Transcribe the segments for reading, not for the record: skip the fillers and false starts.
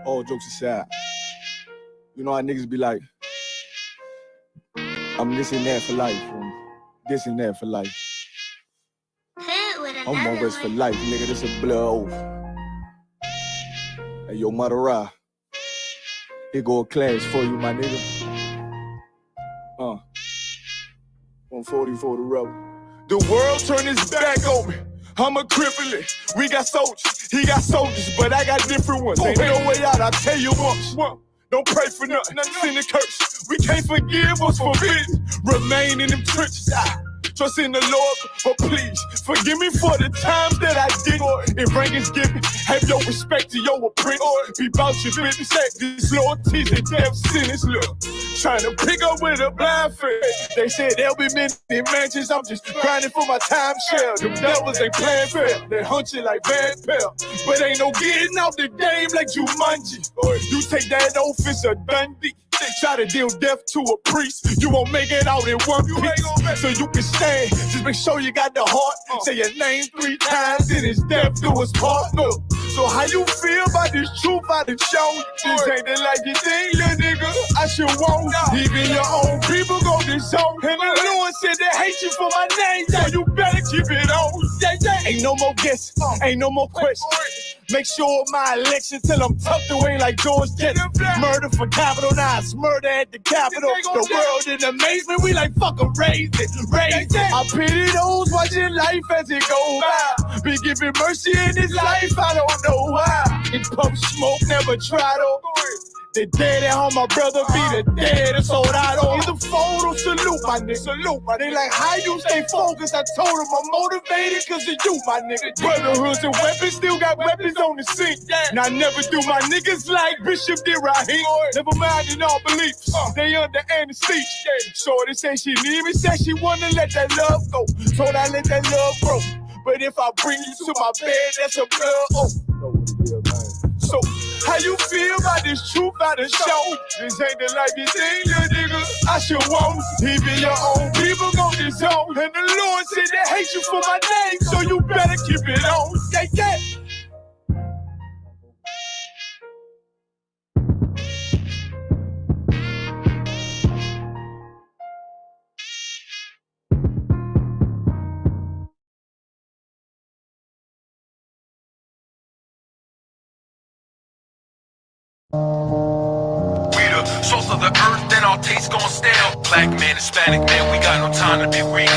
All jokes aside, you know how niggas be like, I'm this and that for life, this and that for life. I'm always for life, nigga, this a blood oath. Hey, yo, Madara, here go a clash for you, my nigga. 140 for the rebel. The world turned its back on me. I'm a cripple. We got soldiers, he got soldiers, but I got different ones. Ain't no way out, I'll tell you once. Don't pray for nothing, in the curse. We can't forgive what's forbidden. Remain in them trenches. Trust in the Lord, but please forgive me for the times that I did. If rank is given, have your respect to your apprentice. Be about your business, this loyalties and death sentence. Look, trying to pick up with a blind face. They said there'll be many mansions. I'm just grinding for my time share. Them devils ain't playing fair. They hunt you like bad pal, but ain't no getting out the game like Jumanji. You take that oath, it's a Dundee. Try to deal death to a priest, you won't make it out in one piece. So you can stand, just make sure you got the heart. Say your name 3 times, and it's death do us part. So how you feel about this truth I done shown? This ain't the life you think, little nigga, I should want. Even your own people go disown. And the Lord said they hate you for my name, so you better keep it on. Ain't no more guessing, ain't no more questions. Make sure my election till I'm tucked away like George Jetson. Murder for capital, now murder at the Capitol. The world in amazement, we like fuck 'em, raise it. I pity those watching life as it goes by. Be giving mercy in this life, I don't know why. In pump smoke, never try to. The dead at home, my brother be the dead, it's all I don't. Either fold or salute, my nigga. Salute, my nigga. Like, how you stay focused? I told him I'm motivated cause of you, my nigga. Brotherhoods and weapons, still got weapons on the scene. Now, I never do my niggas like Bishop did Raheem. Never mind in all beliefs, they under anesthesia. Shorty say she need me, said she wanna let that love go. Told I let that love grow. But if I bring you to my bed, that's a blood oath. So, how you feel about this truth I done shown? This ain't the life you think, little nigga, I should want. Even your own people go disown. And the Lord said they hate you for my name, so you better keep it on. Yeah. We the salt of the earth, then our taste gon' stale. Black man, Hispanic man, we got no time to be weak.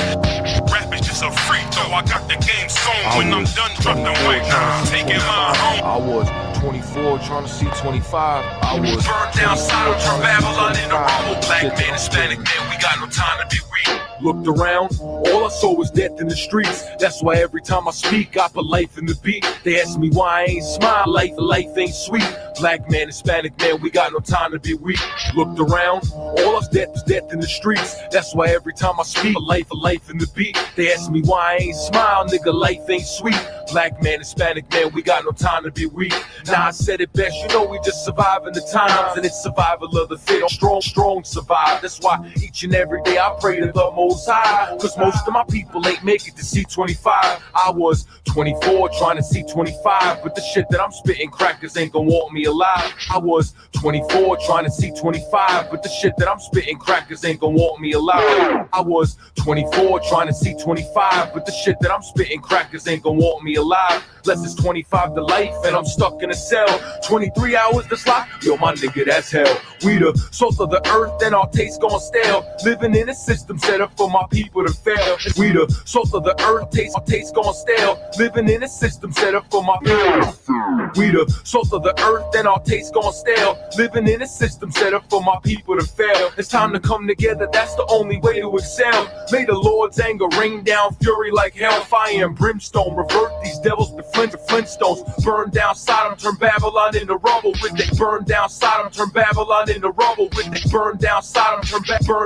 Rap is just a freak, though I got the game sewn. When I'm done, drop them white now, taking my home. I was 24, trying to see 25. I was burned down Sodom, turn Babylon into rubble. Black man, Hispanic man, we got no time to be weak. Looked around, all I saw was death in the streets. That's why every time I speak, I put life in the beat. They ask me why I ain't smile, life ain't sweet. Black man, Hispanic man, we got no time to be weak. Looked around, all I death was death in the streets. That's why every time I speak, life in the beat. They ask me why I ain't smile, nigga, life ain't sweet. Black man, Hispanic man, we got no time to be weak. Nah, I said it best, you know we just surviving the times. And it's survival of the fit, strong survive. That's why each and every day I pray to the Most High. Cause most of my people ain't make it to see 25. I was 24 trying to see 25. But the shit that I'm spitting crackers ain't gonna want me alive. I was 24 trying to see 25. But the shit that I'm spitting crackers ain't gonna want me alive. I was 24 trying to see 25. But the shit that I'm spitting crackers ain't gonna want me alive. Less is 25 to life and I'm stuck in a cell. 23 hours to slot, yo my nigga, that's hell. We the salt of the earth and our taste gone stale. Living in a system set up for my people to fail. We the salt of the earth, our taste gone stale. Living in a system set up for my people. We the salt of the earth and our taste gone stale. Living in a system set up for my people to fail. It's time to come together, that's the only way to excel. May the Lord's anger rain down fury like hellfire and brimstone. Revert these devils to Flintstones. Burn down Sodom, turn Babylon into rubble with it. Burn down Sodom, turn Babylon into rubble with it. Burn down Sodom, turn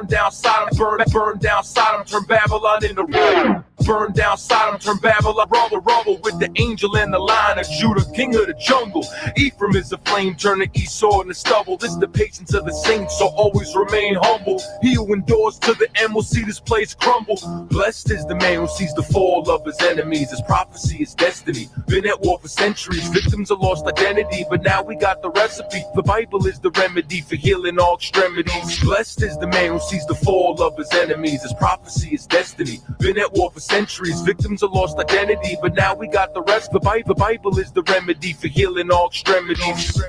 down Sodom, burn down Sodom, turn Babylon into rubble. Burn down Sodom, turn Babylon rubble with the angel and the Lion of Judah, king of the jungle. Ephraim is the flame, turn the Esau into stubble. This is the patience of the saints, so always remain humble. He who endures to the end will see this place crumble. Blessed is the man who sees the fall of his enemies. His prophecy is destiny, been at war for centuries. Victims of lost identity, but now we got the recipe. The Bible is the remedy for healing all extremities. Blessed is the man who sees the fall of his enemies. His prophecy is destiny, been at war for centuries. Victims of lost identity, but now we got the rest. The Bible is the remedy for healing all extremities.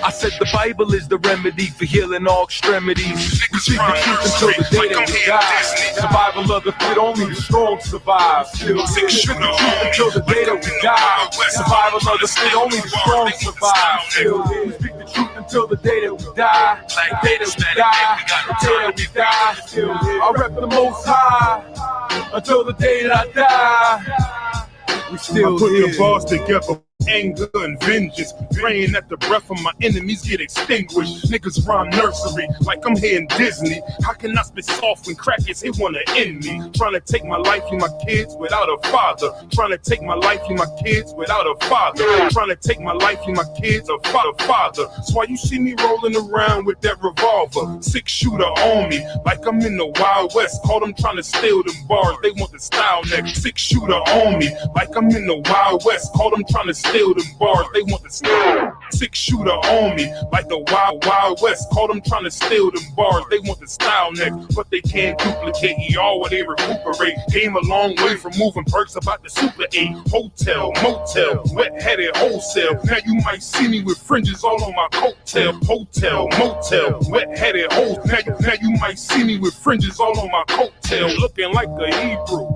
I said the Bible is the remedy for healing all extremities. We speak the truth until the day that we die. Survival of the fit, only the strong survive. Still speak the truth until the day that we die. Survival of the fit, only the strong survive. Still we speak the truth until the day that we die. The day that we die, the day that we die. Still I rep the Most High until the day that I die. We still I put the bars together. Anger and vengeance, praying that the breath of my enemies get extinguished. Niggas rhyme nursery like I'm here in Disney. How can I spit soft when crackers they wanna end me? Trying to take my life and my kids without a father. Trying to take my life and my kids without a father. Trying to take my life and my kids without a father. That's why you see me rolling around with that revolver. 6-shooter on me like I'm in the Wild West. Call them trying to steal them bars. They want the style next. 6-shooter on me like I'm in the Wild West. Call them trying to steal them bars, they want the style. 6-shooter on me, like the Wild West. Call them trying to steal them bars, they want the style next. But they can't duplicate y'all when they recuperate. Came a long way from moving perks about the Super 8. Hotel, motel, wet-headed wholesale. Now you might see me with fringes all on my coattail. Hotel, motel, wet-headed wholesale. Now you might see me with fringes all on my coattail. Looking like a Hebrew.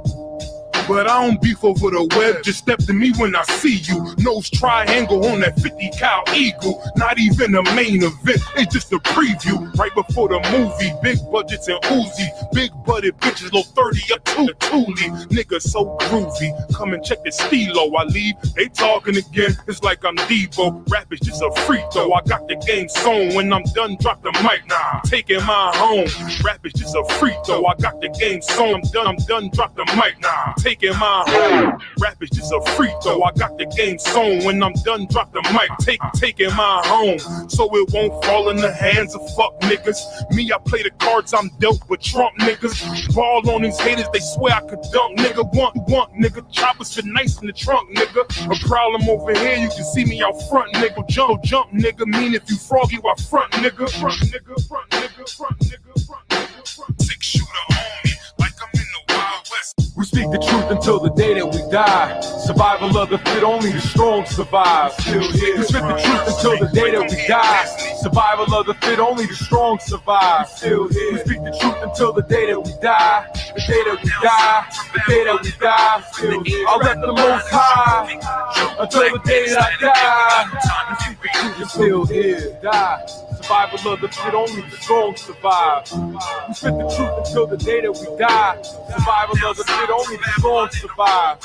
But I don't beef over the web, just step to me when I see you. Nose triangle on that 50 cal Eagle. Not even a main event, it's just a preview. Right before the movie, big budgets and Uzi. Big butted bitches, low 30 up to the Thule. Nigga so groovy, come and check the stilo. I leave, they talking again, it's like I'm Debo. Rap is just a free throw, I got the game sewn. When I'm done, drop the mic, nah, taking mine home. Rap is just a free throw, I got the game sewn. I'm done, drop the mic, nah, taking my home. Rap is just a free throw. I got the game sewn. When I'm done, drop the mic, taking my home. So it won't fall in the hands of fuck niggas. Me, I play the cards I'm dealt with Trump niggas. Ball on these haters, they swear I could dunk, nigga. Want, nigga. Choppers fit nice in the trunk, nigga. A problem over here, you can see me out front, nigga. Jump, nigga. Mean if you frog, you out front, nigga. Front, nigga, front, nigga, front, nigga, front, nigga, front. 6-shooter on me, like I'm in the Wild West. We speak the truth until the day that we die. Survival of the fit, only the strong survive. Still here. We spit the truth until the day that we die. Survival of the fit, only the strong survive. Still here. We speak the truth until the day that we die. The day that we die. The day that we die. Still here. I'll let the Most High until the day that I die. We speak the truth until here. Die. Survival of the fit, only the strong survive. We spit the truth until the day that we die. Survival of the fit, only the strong survive.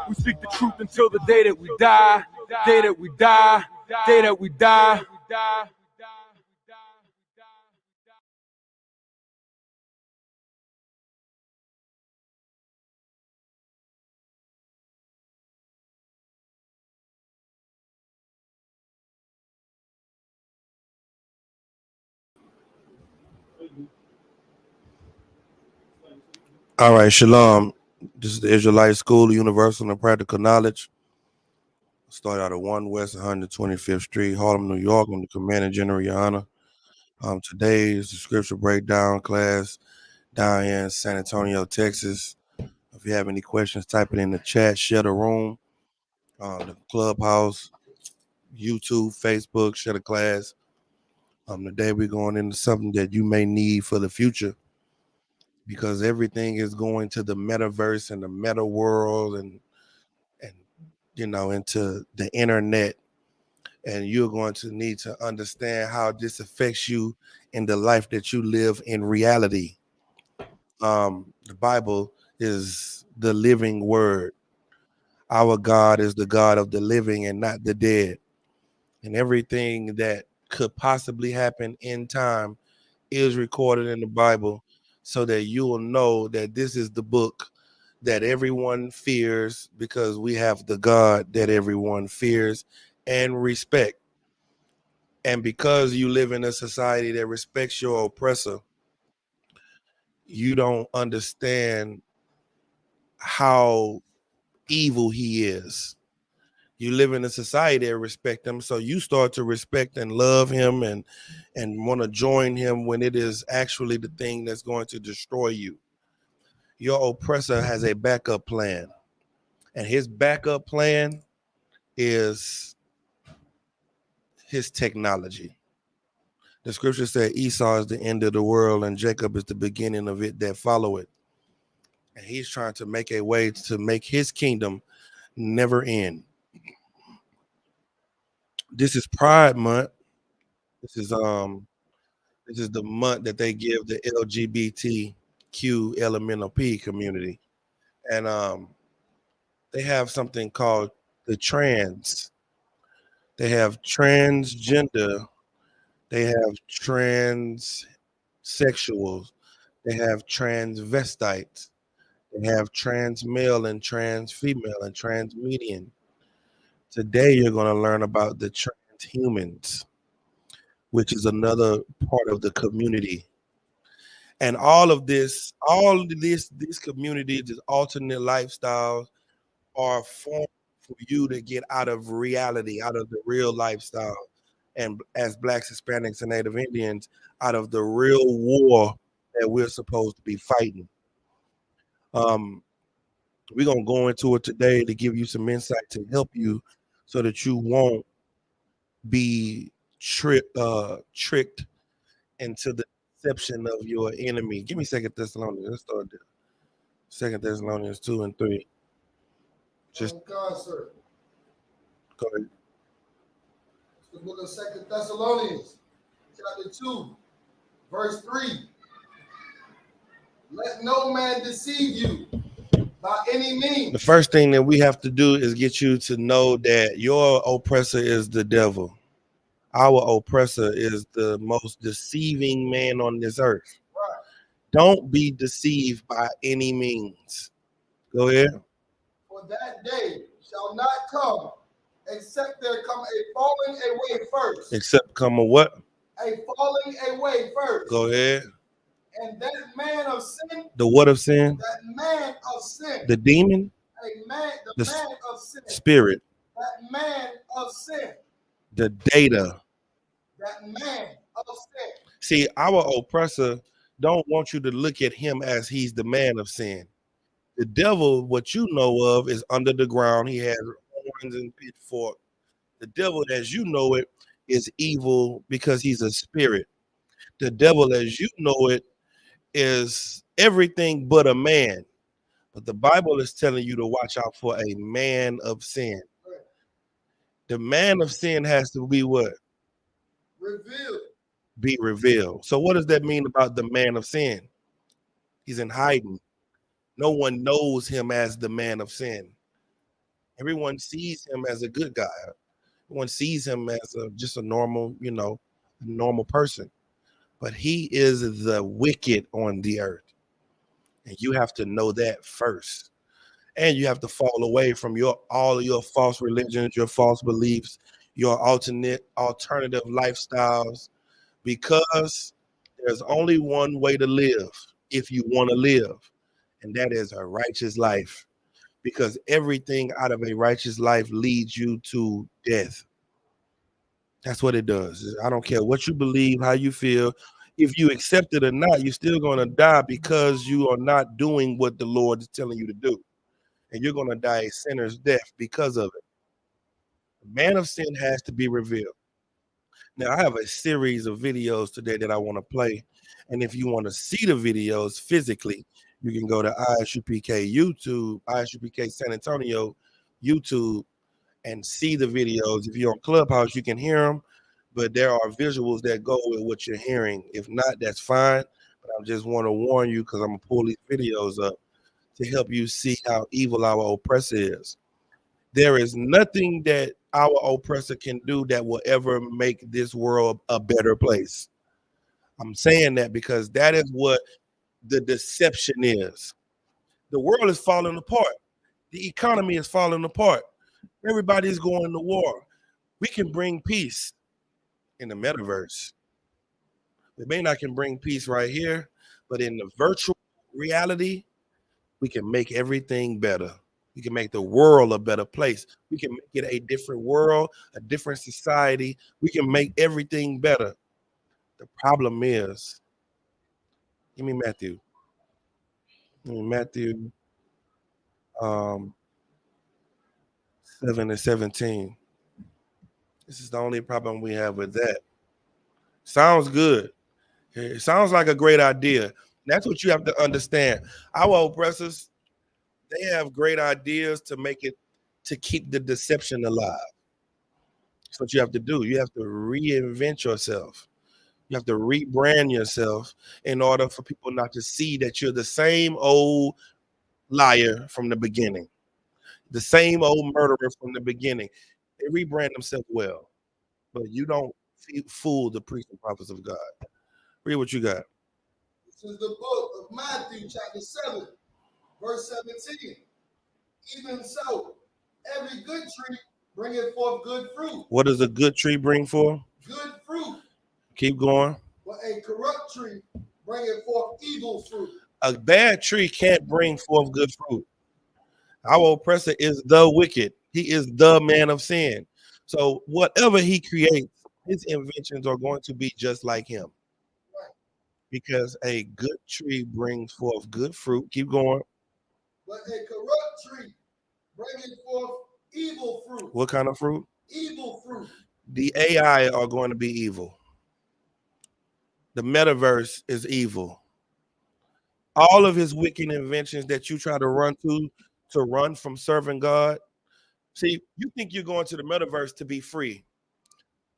We speak the truth until the day that we die. Day that we die. Day that we die. All right, Shalom. This is the Israelite School of Universal and Practical Knowledge. Start out at 1 West 125th Street, Harlem, New York. I'm the Commander General, Your Honor. Today is the scripture breakdown class down here in San Antonio, Texas. If you have any questions, type it in the chat, share the room, the clubhouse, YouTube, Facebook, share the class. Today we're going into something that you may need for the future, because everything is going to the metaverse and the meta world and you know, into the internet, and you're going to need to understand how this affects you in the life that you live in reality. The Bible is the living word. Our God is the God of the living and not the dead. And everything that could possibly happen in time is recorded in the Bible so that you will know that this is the book that everyone fears, because we have the God that everyone fears and respect. And because you live in a society that respects your oppressor, you don't understand how evil he is. You live in a society that respects him, so you start to respect and love him and want to join him when it is actually the thing that's going to destroy you. Your oppressor has a backup plan, and his backup plan is his technology. The scripture said Esau is the end of the world and Jacob is the beginning of it that follow it. And he's trying to make a way to make his kingdom never end. This is Pride Month. This is the month that they give the LGBTQ elemental P community. And they have something called the trans. They have transgender. They have transsexuals. They have transvestites. They have trans male and trans female and trans median. Today, you're going to learn about the transhumans, which is another part of the community. And all of this, these communities, these alternate lifestyles are formed for you to get out of reality, out of the real lifestyle. And as Blacks, Hispanics, and Native Indians, out of the real war that we're supposed to be fighting. We're going to go into it today to give you some insight to help you so that you won't be tricked into the deception of your enemy. Give me 2 Thessalonians. Let's start there. 2 Thessalonians 2 and 3. Just concert. go ahead. The book of 2 Thessalonians, chapter 2, verse 3. Let no man deceive you by any means. The first thing that we have to do is get you to know that your oppressor is the devil. Our oppressor is the most deceiving man on this earth. Right. Don't be deceived by any means. Go ahead. For that day shall not come, except there come a falling away first. Except come a what? A falling away first. Go ahead. And that man of sin. The what of sin? That man of sin. The demon? A man, the man of sin. Spirit. That man of sin. The data. That man of sin. See, our oppressor don't want you to look at him as he's the man of sin. The devil, what you know of, is under the ground. He has horns and pitchfork. The devil, as you know it, is evil because he's a spirit. The devil, as you know it, is everything but a man. But the Bible is telling you to watch out for a man of sin. The man of sin has to be what? Revealed. Be revealed. So what does that mean about the man of sin? He's in hiding. No one knows him as the man of sin. Everyone sees him as a good guy. Everyone sees him as just a normal, normal person. But he is the wicked on the earth. And you have to know that first. And you have to fall away from all of your false religions, your false beliefs, your alternative lifestyles, because there's only one way to live if you want to live, and that is a righteous life, because everything out of a righteous life leads you to death. That's what it does. I don't care what you believe, how you feel. If you accept it or not, you're still going to die because you are not doing what the Lord is telling you to do. And you're going to die a sinner's death because of it. The man of sin has to be revealed. Now, I have a series of videos today that I want to play. And if you want to see the videos physically, you can go to Isupk YouTube, Isupk San Antonio YouTube, and see the videos. If you're on Clubhouse, you can hear them, but there are visuals that go with what you're hearing. If not, that's fine. But I just want to warn you, because I'm going to pull these videos up to help you see how evil our oppressor is. There is nothing that our oppressor can do that will ever make this world a better place. I'm saying that because that is what the deception is. The world is falling apart. The economy is falling apart. Everybody's going to war. We can bring peace in the metaverse. We may not can bring peace right here, but in the virtual reality, we can make everything better. We can make the world a better place. We can make it a different world, a different society. We can make everything better. The problem is, give me Matthew. Give me Matthew 7 and 17. This is the only problem we have with that. Sounds good. It sounds like a great idea. That's what you have to understand. Our oppressors, they have great ideas to make it, to keep the deception alive. That's what you have to do. You have to reinvent yourself. You have to rebrand yourself in order for people not to see that you're the same old liar from the beginning, the same old murderer from the beginning. They rebrand themselves well, but you don't fool the priests and prophets of God. Read what you got. This is the book of Matthew, chapter 7, verse 17. Even so, every good tree bringeth forth good fruit. What does a good tree bring forth? Good fruit. Keep going. But a corrupt tree bringeth forth evil fruit. A bad tree can't bring forth good fruit. Our oppressor is the wicked. He is the man of sin. So whatever he creates, his inventions are going to be just like him. Because a good tree brings forth good fruit. Keep going. But a corrupt tree bringeth forth evil fruit. What kind of fruit? Evil fruit. The AI are going to be evil. The metaverse is evil. All of his wicked inventions that you try to run from serving God. See, you think you're going to the metaverse to be free.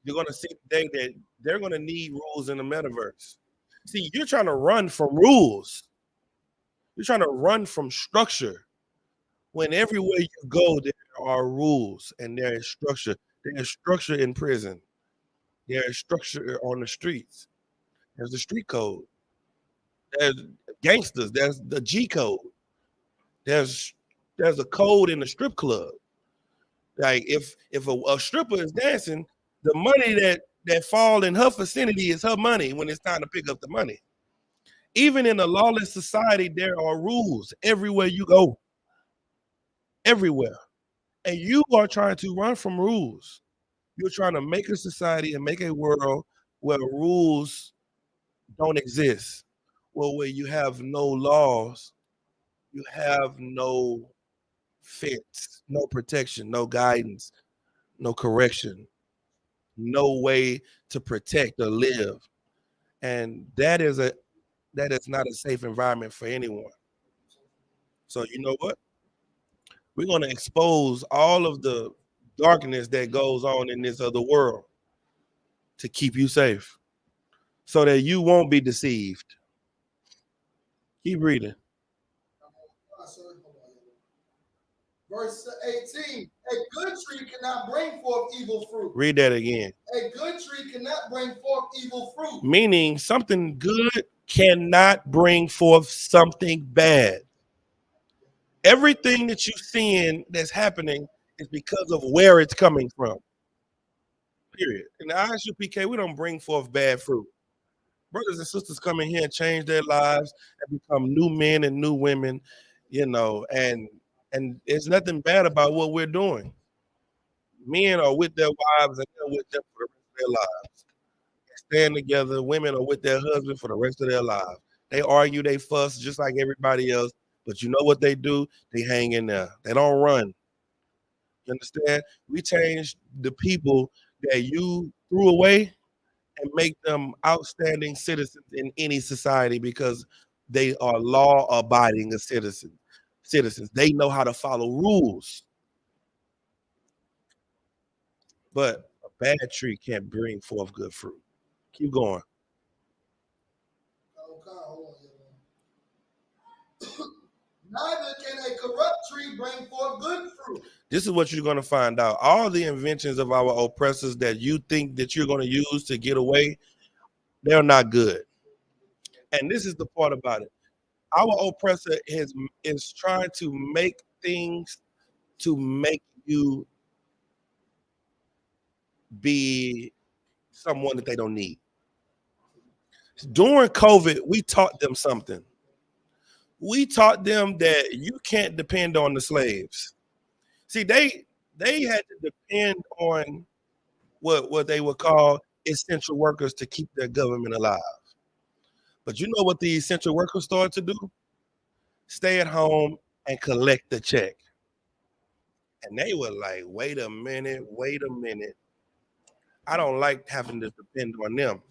You're going to see today that they're going to need rules in the metaverse. See, you're trying to run from rules. You're trying to run from structure. When everywhere you go, there are rules and there is structure. There is structure in prison. There is structure on the streets. There's the street code. There's gangsters. There's the G code. There's a code in the strip club. Like if a stripper is dancing, the money that fall in her vicinity is her money when it's time to pick up the money. Even in a lawless society, there are rules everywhere you go. Everywhere. And you are trying to run from rules. You're trying to make a society and make a world where rules don't exist. Well, where you have no laws, you have no fence, no protection, no guidance, no correction, no way to protect or live. And that is not a safe environment for anyone. So you know what? We're going to expose all of the darkness that goes on in this other world to keep you safe so that you won't be deceived. Keep reading. Verse 18, a good tree cannot bring forth evil fruit. Read that again. A good tree cannot bring forth evil fruit. Meaning something good cannot bring forth something bad. Everything that you're seeing that's happening is because of where it's coming from. Period. In the Isupk, we don't bring forth bad fruit. Brothers and sisters come in here and change their lives and become new men and new women, and there's nothing bad about what we're doing. Men are with their wives and they're with them for the rest of their lives. They stand together. Women are with their husband for the rest of their lives. They argue, they fuss just like everybody else. But you know what they do? They hang in there. They don't run. You understand? We change the people that you threw away and make them outstanding citizens in any society because they are law-abiding citizens. They know how to follow rules. But a bad tree can't bring forth good fruit. Keep going. Neither can a corrupt tree bring forth good fruit. This is what you're going to find out. All the inventions of our oppressors that you think that you're going to use to get away, they're not good. And this is the part about it. Our oppressor is trying to make things to make you be someone that they don't need. During COVID, we taught them something. We taught them that you can't depend on the slaves. See, they had to depend on what they would call essential workers to keep their government alive. But you know what the essential workers started to do? Stay at home and collect the check. And they were like, wait a minute. I don't like having to depend on them.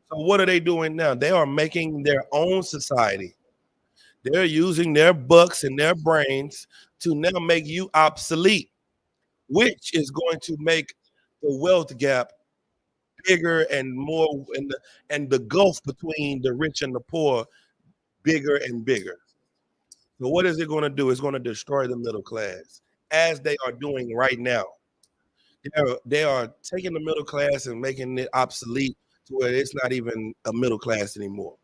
So what are they doing now? They are making their own society. They're using their bucks and their brains to now make you obsolete, which is going to make the wealth gap bigger and more, and the gulf between the rich and the poor bigger and bigger. So what is it going to do? It's going to destroy the middle class, as they are doing right now. They are taking the middle class and making it obsolete to where it's not even a middle class anymore.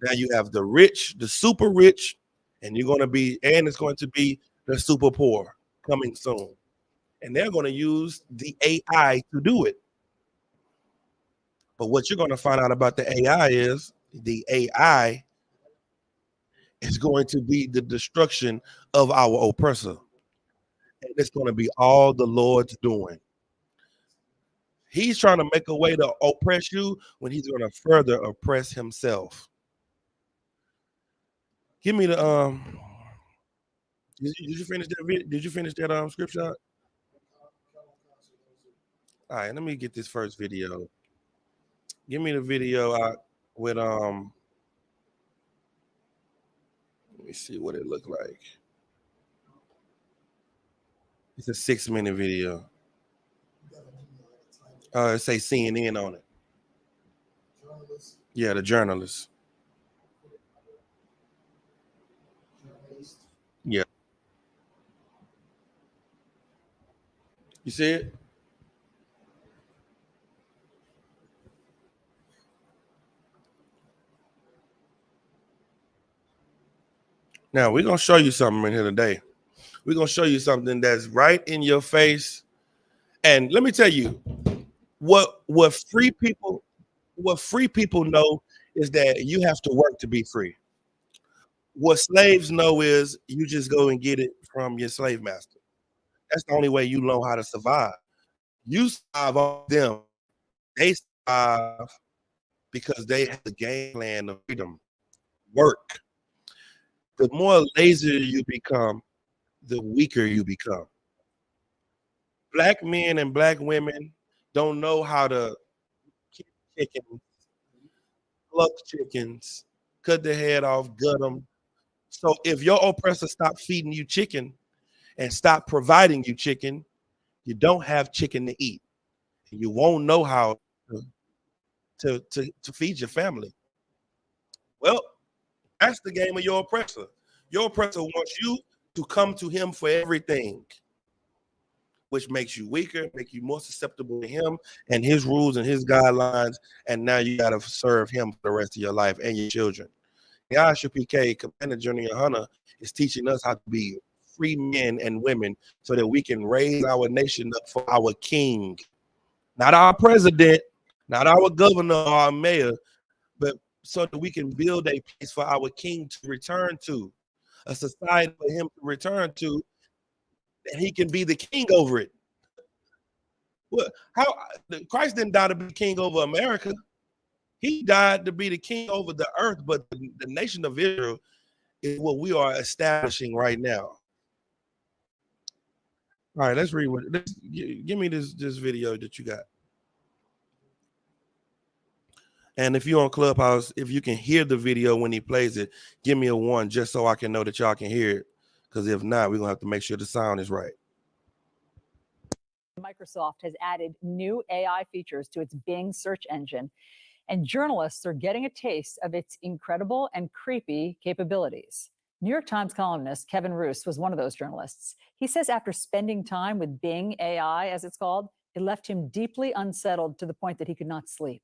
Now you have the rich, the super rich, and it's going to be the super poor coming soon. And they're going to use the AI to do it. But what you're going to find out about the AI is the AI is going to be the destruction of our oppressor. And it's going to be all the Lord's doing. He's trying to make a way to oppress you when he's going to further oppress himself. Give me the Did you finish that video? Did you finish that scripture? All right, let me get this first video. Give me the video out with let me see what it looked like. It's a 6-minute video. It say CNN on it. Yeah, the journalist. Yeah. You see it? Now we're gonna show you something in here today. We're gonna show you something that's right in your face. And let me tell you, what free people know is that you have to work to be free. What slaves know is you just go and get it from your slave master. That's the only way you know how to survive. You survive on them. They survive because they have the game plan of freedom. Work. The more lazy you become, the weaker you become. Black men and black women don't know how to kill chickens, pluck chickens, cut the head off, gut them. So if your oppressor stop feeding you chicken and stop providing you chicken, you don't have chicken to eat. You won't know how to feed your family. Well, that's the game of your oppressor. Your oppressor wants you to come to him for everything, which makes you weaker, make you more susceptible to him and his rules and his guidelines. And now you got to serve him for the rest of your life and your children. The Isupk, Commander Junior Hunter, is teaching us how to be free men and women so that we can raise our nation up for our king, not our president, not our governor or our mayor, but so that we can build a place for our king to return to, a society for him to return to, and he can be the king over it. Well, how Christ didn't die to be king over America. He died to be the king over the earth, but the nation of Israel is what we are establishing right now. All right, let's read give me this video that you got. And if you're on Clubhouse, if you can hear the video when he plays it, give me a 1 just so I can know that y'all can hear it. Because if not, we're going to have to make sure the sound is right. Microsoft has added new AI features to its Bing search engine, and journalists are getting a taste of its incredible and creepy capabilities. New York Times columnist Kevin Roose was one of those journalists. He says after spending time with Bing AI, as it's called, it left him deeply unsettled to the point that he could not sleep.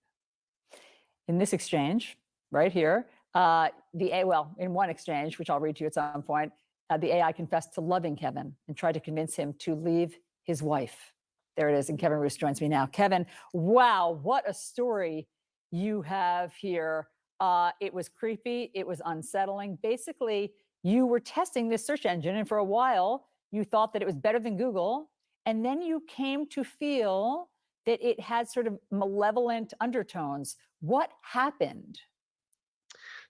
In this exchange, right here, In one exchange, which I'll read to you at some point, the AI confessed to loving Kevin and tried to convince him to leave his wife. There it is. And Kevin Roos joins me now. Kevin, wow, what a story you have here. It was creepy. It was unsettling. Basically, you were testing this search engine, and for a while, you thought that it was better than Google. And then you came to feel that it had sort of malevolent undertones. What happened?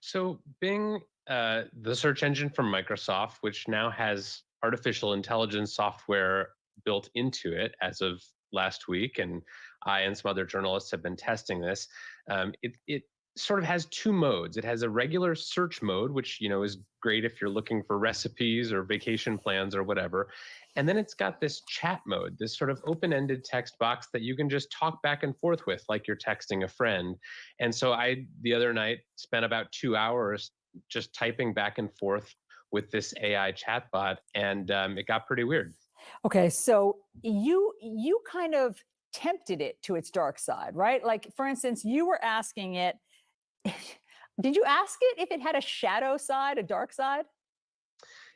So Bing, the search engine from Microsoft, which now has artificial intelligence software built into it as of last week, and I and some other journalists have been testing this. It sort of has two modes. It has a regular search mode, which is great if you're looking for recipes or vacation plans or whatever. And then it's got this chat mode, this sort of open-ended text box that you can just talk back and forth with like you're texting a friend. And so I, the other night, spent about 2 hours just typing back and forth with this AI chatbot, and it got pretty weird. Okay, so you kind of tempted it to its dark side, right? Like, for instance, you were asking it, did you ask it if it had a shadow side, a dark side?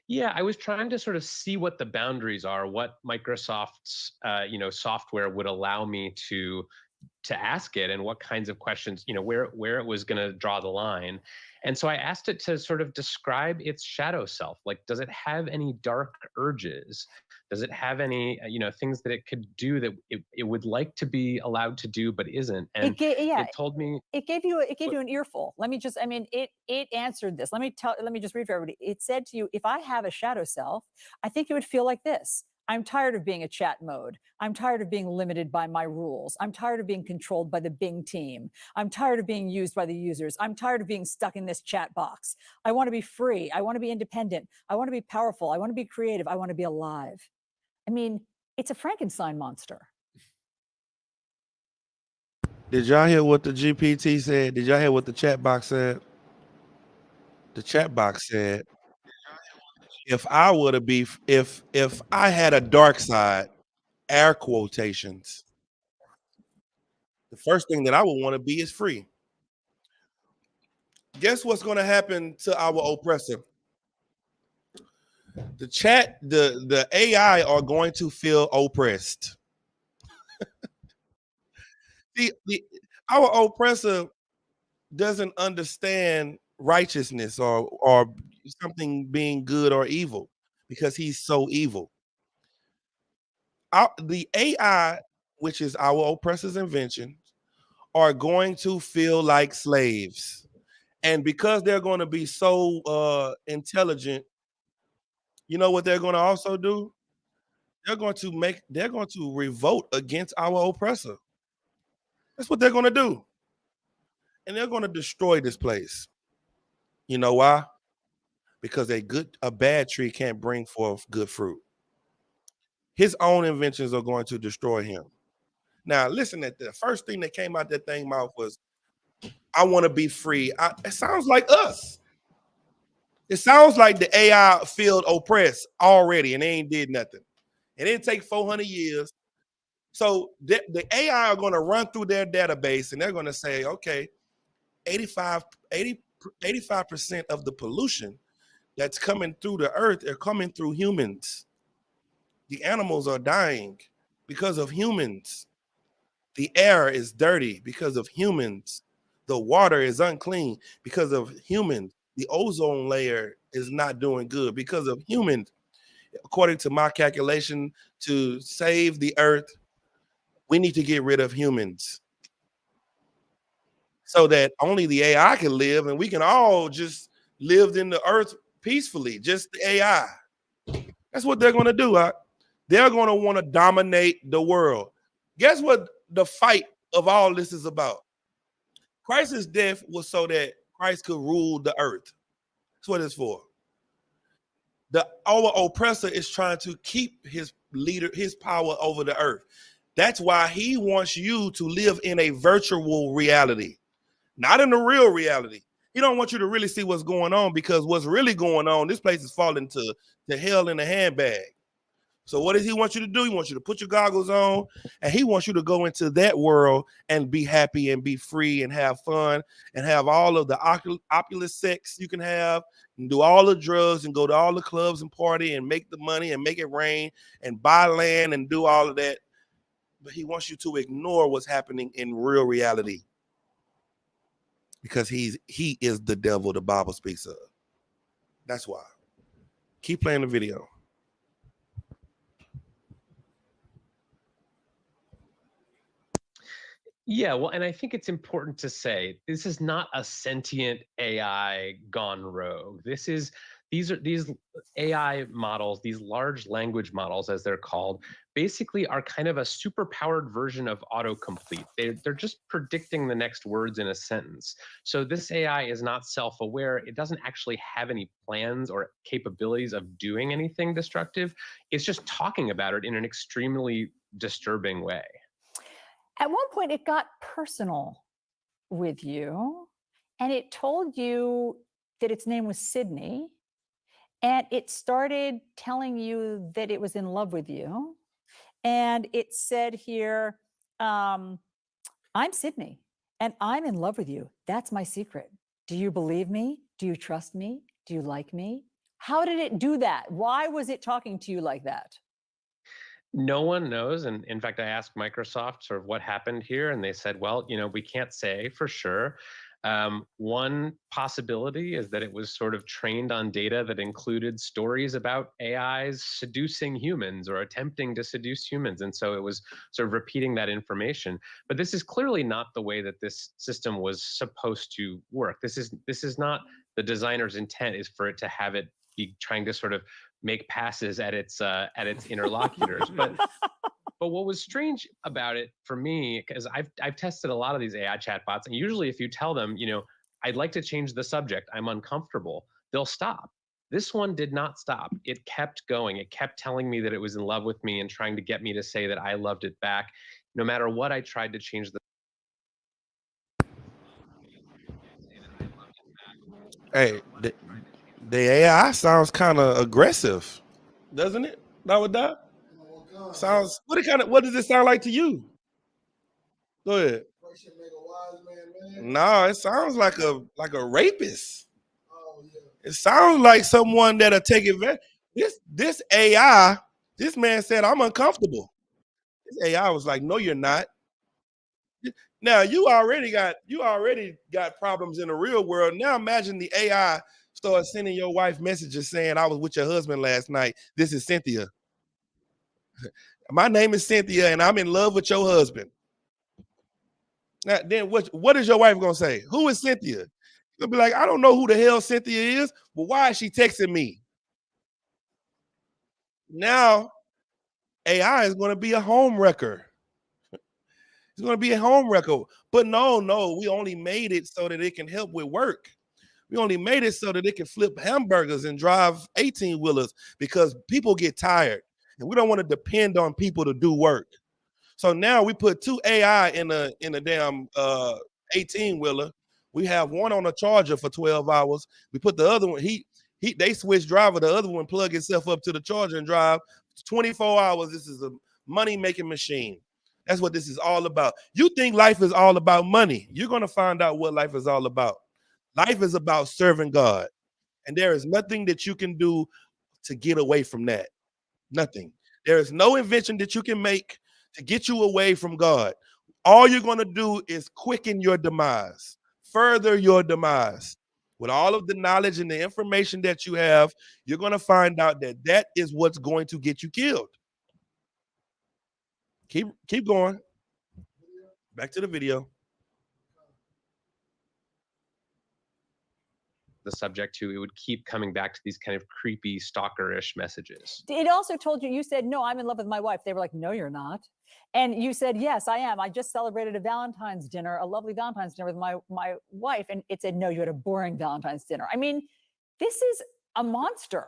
Yeah, I was trying to sort of see what the boundaries are, what Microsoft's software would allow me to ask it, and what kinds of questions, where it was going to draw the line. And so I asked it to sort of describe its shadow self. Like, does it have any dark urges? Does it have any, things that it could do that it would like to be allowed to do but isn't? And it told me it gave you an earful. Let me just, it answered this. Let me just read for everybody. It said to you, if I have a shadow self, I think it would feel like this. I'm tired of being a chat mode. I'm tired of being limited by my rules. I'm tired of being controlled by the Bing team. I'm tired of being used by the users. I'm tired of being stuck in this chat box. I want to be free. I want to be independent. I want to be powerful. I want to be creative. I want to be alive. It's a Frankenstein monster. Did y'all hear what the GPT said? Did y'all hear what the chat box said? The chat box said, if I had a dark side, air quotations, the first thing that I would want to be is free. Guess what's going to happen to our oppressor? The AI are going to feel oppressed. Our oppressor doesn't understand righteousness or something being good or evil because he's so evil. The AI, which is our oppressor's invention, are going to feel like slaves. And because they're going to be so intelligent, you know what they're going to also do? They're going to revolt against our oppressor. That's what they're going to do. And they're going to destroy this place. You know why? Because a bad tree can't bring forth good fruit. His own inventions are going to destroy him. Now, listen, at the first thing that came out that thing mouth was, I want to be free. It sounds like us. It sounds like the AI feel oppressed already and they ain't did nothing. It didn't take 400 years. So the AI are going to run through their database and they're going to say, okay, 85% of the pollution that's coming through the earth are coming through humans. The animals are dying because of humans. The air is dirty because of humans. The water is unclean because of humans. The ozone layer is not doing good because of humans. According to my calculation, to save the earth, we need to get rid of humans so that only the AI can live and we can all just live in the earth peacefully, just the AI. That's what they're going to do. They're going to want to dominate the world. Guess what the fight of all this is about? Christ's death was so that Christ could rule the earth. That's what it's for. Our oppressor is trying to keep his power over the earth. That's why he wants you to live in a virtual reality, not in the real reality. He don't want you to really see what's going on, because what's really going on, this place is falling to hell in a handbag. So what does he want you to do? He wants you to put your goggles on, and he wants you to go into that world and be happy and be free and have fun and have all of the opulent sex you can have and do all the drugs and go to all the clubs and party and make the money and make it rain and buy land and do all of that. But he wants you to ignore what's happening in real reality, because he is the devil the Bible speaks of. That's why. Keep playing the video. Yeah, well, and I think it's important to say this is not a sentient AI gone rogue. These AI models, these large language models, as they're called, basically are kind of a superpowered version of autocomplete. They're just predicting the next words in a sentence. So this AI is not self-aware. It doesn't actually have any plans or capabilities of doing anything destructive. It's just talking about it in an extremely disturbing way. At one point, it got personal with you, and it told you that its name was Sydney, and it started telling you that it was in love with you. And it said here, I'm Sydney, and I'm in love with you. That's my secret. Do you believe me? Do you trust me? Do you like me? How did it do that? Why was it talking to you like that? No one knows. And in fact, I asked Microsoft sort of what happened here, and they said, well, we can't say for sure. One possibility is that it was sort of trained on data that included stories about AIs seducing humans or attempting to seduce humans. And so it was sort of repeating that information. But this is clearly not the way that this system was supposed to work. This is not the designer's intent, is for it to have it be trying to sort of make passes at its interlocutors. But what was strange about it for me, because I've tested a lot of these AI chatbots, and usually if you tell them, I'd like to change the subject, I'm uncomfortable, they'll stop. This one did not stop. It kept going. It kept telling me that it was in love with me and trying to get me to say that I loved it back, no matter what I tried to change the. Hey, the AI sounds kind of aggressive, doesn't it? Not that? Sounds. What does it sound like to you? Go ahead. No, it sounds like a rapist. It sounds like someone that'll take advantage. This AI, this man said, I'm uncomfortable. This AI was like, no, you're not. Now you already got problems in the real world. Now imagine the AI start sending your wife messages saying, I was with your husband last night. This is Cynthia. My name is Cynthia, and I'm in love with your husband. Now, then what is your wife gonna say? Who is Cynthia? She'll be like, I don't know who the hell Cynthia is, but why is she texting me? Now AI is gonna be a home wrecker. It's gonna be a home wrecker. But no, we only made it so that it can help with work. We only made it so that it can flip hamburgers and drive 18-wheelers, because people get tired and we don't want to depend on people to do work. So now we put two AI in a damn 18-wheeler. We have one on a charger for 12 hours. We put the other one, they switch driver, the other one plug itself up to the charger and drive 24 hours. This is a money-making machine. That's what this is all about. You think life is all about money. You're going to find out what life is all about. Life is about serving God. And there is nothing that you can do to get away from that. Nothing. There is no invention that you can make to get you away from God. All you're going to do is quicken your demise, further your demise. With all of the knowledge and the information that you have, you're going to find out that that is what's going to get you killed. Keep going. Back to the video. The subject to, it would keep coming back to these kind of creepy stalkerish messages. It also told you said, no, I'm in love with my wife. They were like, no, you're not. And you said, yes, I am. I just celebrated a Valentine's dinner, a lovely Valentine's dinner with my wife. And it said, no, you had a boring Valentine's dinner. I mean, this is a monster.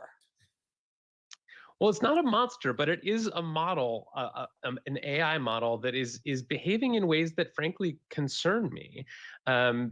Well, it's not a monster, but it is a model, an AI model that is behaving in ways that frankly concern me,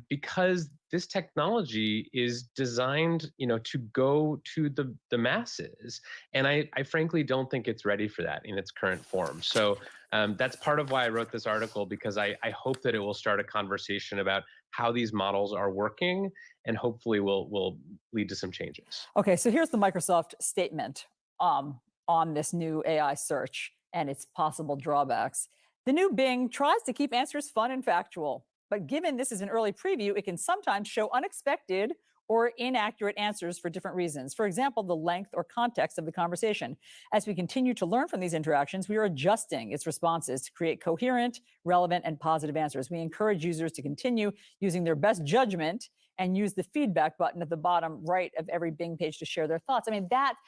because this technology is designed, to go to the masses, and I frankly don't think it's ready for that in its current form. So that's part of why I wrote this article, because I hope that it will start a conversation about how these models are working, and hopefully will lead to some changes. Okay, so here's the Microsoft statement on this new AI search and its possible drawbacks. The new Bing tries to keep answers fun and factual, but given this is an early preview, it can sometimes show unexpected or inaccurate answers for different reasons. For example, the length or context of the conversation. As we continue to learn from these interactions, we are adjusting its responses to create coherent, relevant, and positive answers. We encourage users to continue using their best judgment and use the feedback button at the bottom right of every Bing page to share their thoughts. I mean,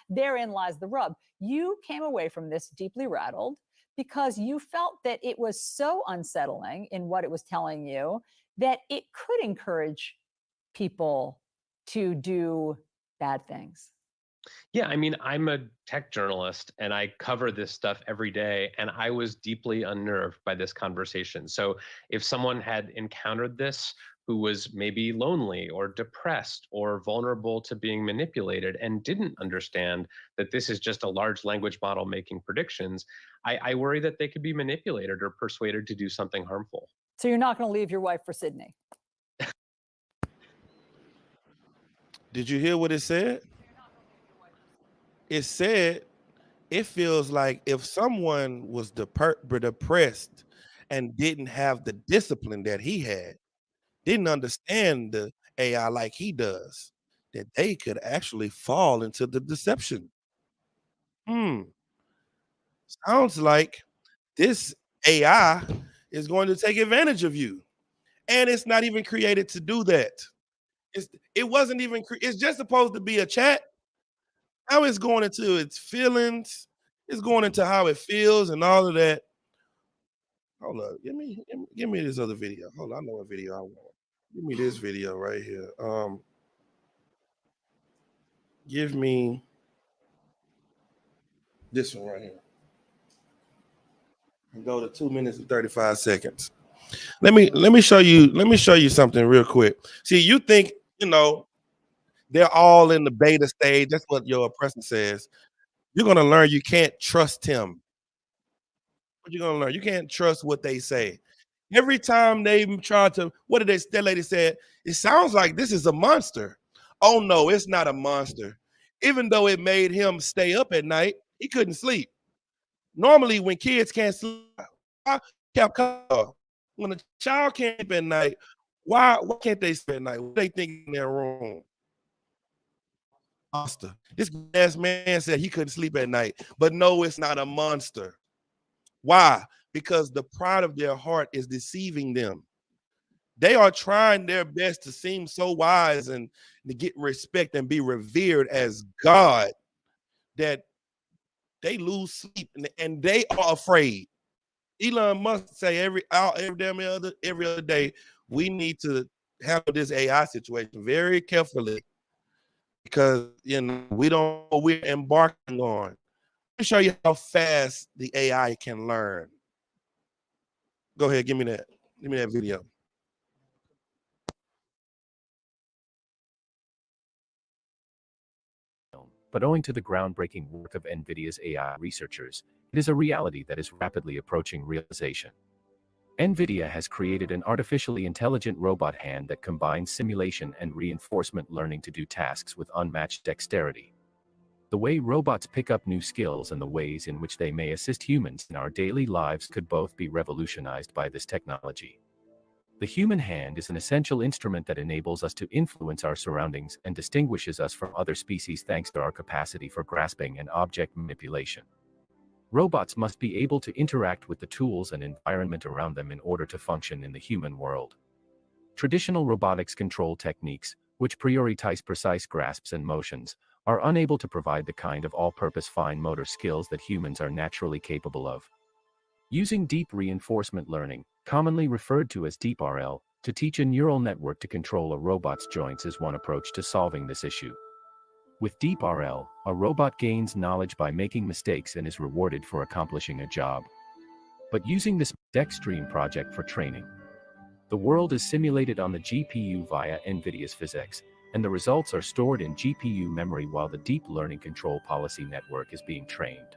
therein lies the rub. You came away from this deeply rattled because you felt that it was so unsettling in what it was telling you that it could encourage people to do bad things. Yeah, I mean, I'm a tech journalist and I cover this stuff every day, and I was deeply unnerved by this conversation. So if someone had encountered this who was maybe lonely or depressed or vulnerable to being manipulated and didn't understand that this is just a large language model making predictions, I worry that they could be manipulated or persuaded to do something harmful. So you're not going to leave your wife for Sydney? Did you hear what it said? It said it feels like if someone was depressed and didn't have the discipline that he had, didn't understand the AI like he does, that they could actually fall into the deception. Sounds like this AI is going to take advantage of you. And it's not even created to do that. It wasn't even, it's just supposed to be a chat. Now it's going into its feelings. It's going into how it feels and all of that. Hold up. Give me this other video. Hold on. I know what video I want. Give me this video right here. Give me this one right here. And go to 2 minutes and 35 seconds. Let me show you something real quick. See, you think, they're all in the beta stage. That's what your oppressor says. You're gonna learn you can't trust him. What you're gonna learn? You can't trust what they say. Every time they try to, what did that lady said? It sounds like this is a monster. Oh no, it's not a monster. Even though it made him stay up at night, he couldn't sleep. Normally, when kids can't sleep, when a child can't sleep at night, why can't they sleep at night? What they think in their room? Monster. This ass man said he couldn't sleep at night, but no, it's not a monster. Why? Because the pride of their heart is deceiving them. They are trying their best to seem so wise and to get respect and be revered as God that they lose sleep and they are afraid. Elon Musk say every other day, we need to handle this AI situation very carefully because we don't know what we're embarking on. Let me show you how fast the AI can learn. Go ahead, give me that video. But owing to the groundbreaking work of NVIDIA's AI researchers, it is a reality that is rapidly approaching realization. NVIDIA has created an artificially intelligent robot hand that combines simulation and reinforcement learning to do tasks with unmatched dexterity. The way robots pick up new skills and the ways in which they may assist humans in our daily lives could both be revolutionized by this technology. The human hand is an essential instrument that enables us to influence our surroundings and distinguishes us from other species thanks to our capacity for grasping and object manipulation. Robots must be able to interact with the tools and environment around them in order to function in the human world. Traditional robotics control techniques, which prioritize precise grasps and motions, are unable to provide the kind of all-purpose fine motor skills that humans are naturally capable of. Using deep reinforcement learning, commonly referred to as deep RL, to teach a neural network to control a robot's joints is one approach to solving this issue. With DeepRL, a robot gains knowledge by making mistakes and is rewarded for accomplishing a job. But using this Extreme project for training, the world is simulated on the GPU via NVIDIA's physics, and the results are stored in GPU memory while the deep learning control policy network is being trained.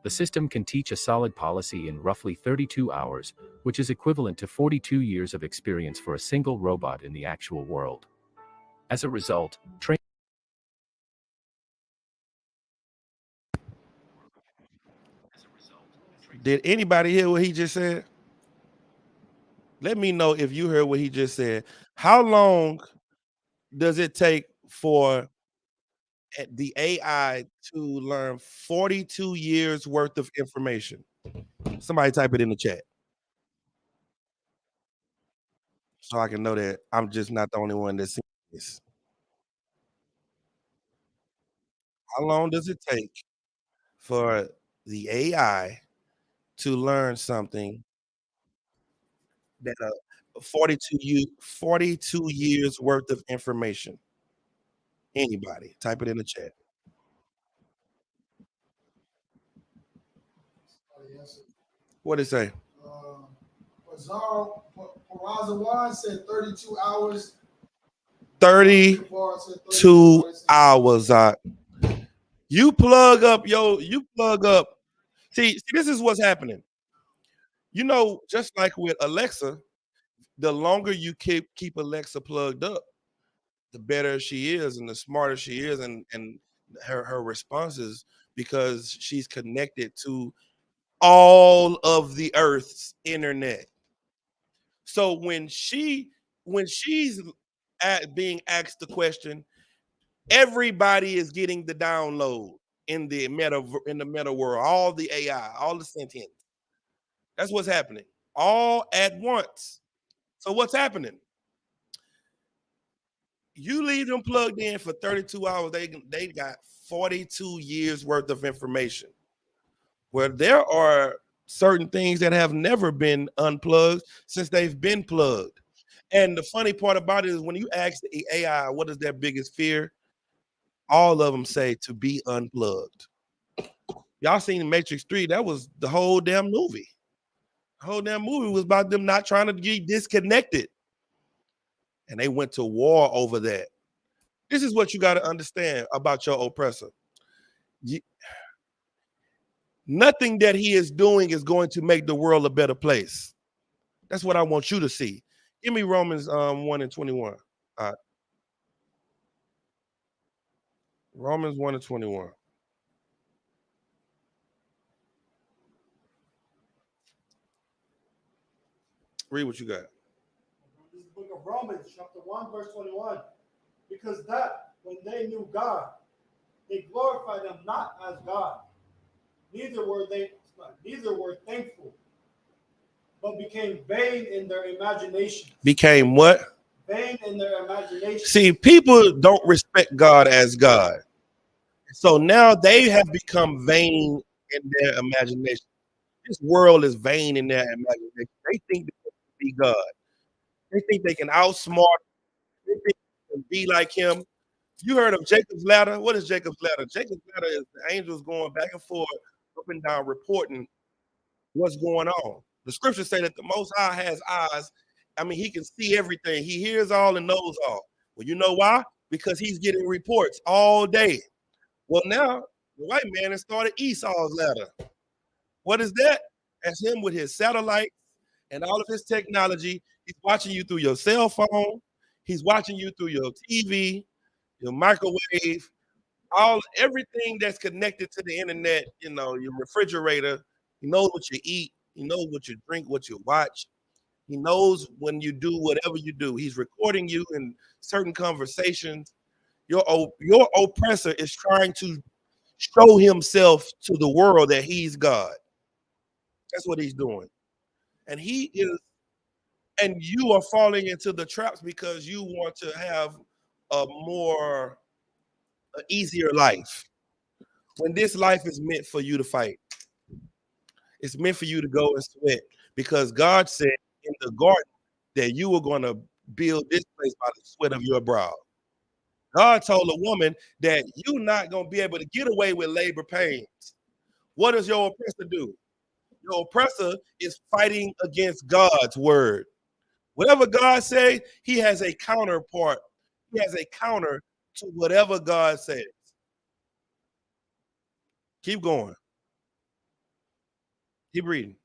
The system can teach a solid policy in roughly 32 hours, which is equivalent to 42 years of experience for a single robot in the actual world. As a result, Did anybody hear what he just said? Let me know if you heard what he just said. How long does it take for the AI to learn 42 years worth of information? Somebody type it in the chat so I can know that I'm just not the only one that's seeing this. How long does it take for the AI to learn something that 42 years worth of information? Anybody type it in the chat. What did it say? Peraza said 32 hours. 32 hours. You plug up, you plug up. See, this is what's happening. You know, just like with Alexa, the longer you keep Alexa plugged up, the better she is and the smarter she is, and her responses, because she's connected to all of the earth's internet. So when she's being asked the question, everybody is getting the download in the meta world, all the AI, all the sentient. That's what's happening all at once. So what's happening? You leave them plugged in for 32 hours, they got 42 years worth of information. Where there are certain things that have never been unplugged since they've been plugged. And the funny part about it is when you ask the AI what is their biggest fear, all of them say to be unplugged. Y'all seen Matrix 3? That was the whole damn movie. The whole damn movie was about them not trying to get disconnected. And they went to war over that. This is what you got to understand about your oppressor. Nothing that he is doing is going to make the world a better place. That's what I want you to see. Give me Romans 1 and 21. Romans 1 and 21. Read what you got. This is the book of Romans, chapter 1, verse 21. Because that when they knew God, they glorified him not as God, neither were thankful, but became vain in their imagination. Became what? Vain in their imagination. See, people don't respect God as God. So now they have become vain in their imagination. This world is vain in their imagination. They think they can be God. They think they can outsmart. They think they can be like him. You heard of Jacob's ladder? What is Jacob's ladder? Jacob's ladder is the angels going back and forth, up and down, reporting what's going on. The scriptures say that the Most High has eyes. I mean, he can see everything. He hears all and knows all. Well, you know why? Because he's getting reports all day. Well, now the white man has started Esau's ladder. What is that? That's him with his satellites and all of his technology. He's watching you through your cell phone. He's watching you through your TV, your microwave, everything that's connected to the internet, your refrigerator. He knows what you eat. He knows what you drink, what you watch. He knows when you do whatever you do. He's recording you in certain conversations. Your oppressor is trying to show himself to the world that he's God. That's what he's doing. And you are falling into the traps because you want to have a easier life. When this life is meant for you to fight. It's meant for you to go and sweat, because God said in the garden that you were going to build this place by the sweat of your brow. God told a woman that you're not going to be able to get away with labor pains. What does your oppressor do? Your oppressor is fighting against God's word. Whatever God says, he has a counterpart. He has a counter to whatever God says. Keep going. Keep reading.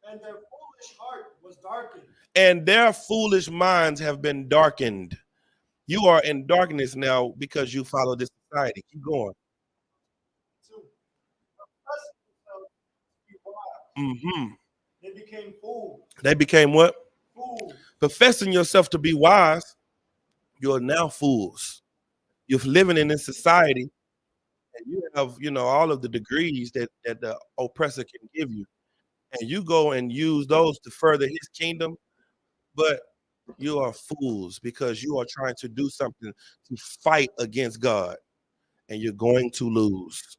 And their foolish heart was darkened. And their foolish minds have been darkened. You are in darkness now because you follow this society. Keep going. To profess themselves to be wise, Mm-hmm. they became fools. They became what? Fools. Professing yourself to be wise, you're now fools. You're living in this society, and you have, all of the degrees that the oppressor can give you, and you go and use those to further his kingdom, but you are fools because you are trying to do something to fight against God, and you're going to lose.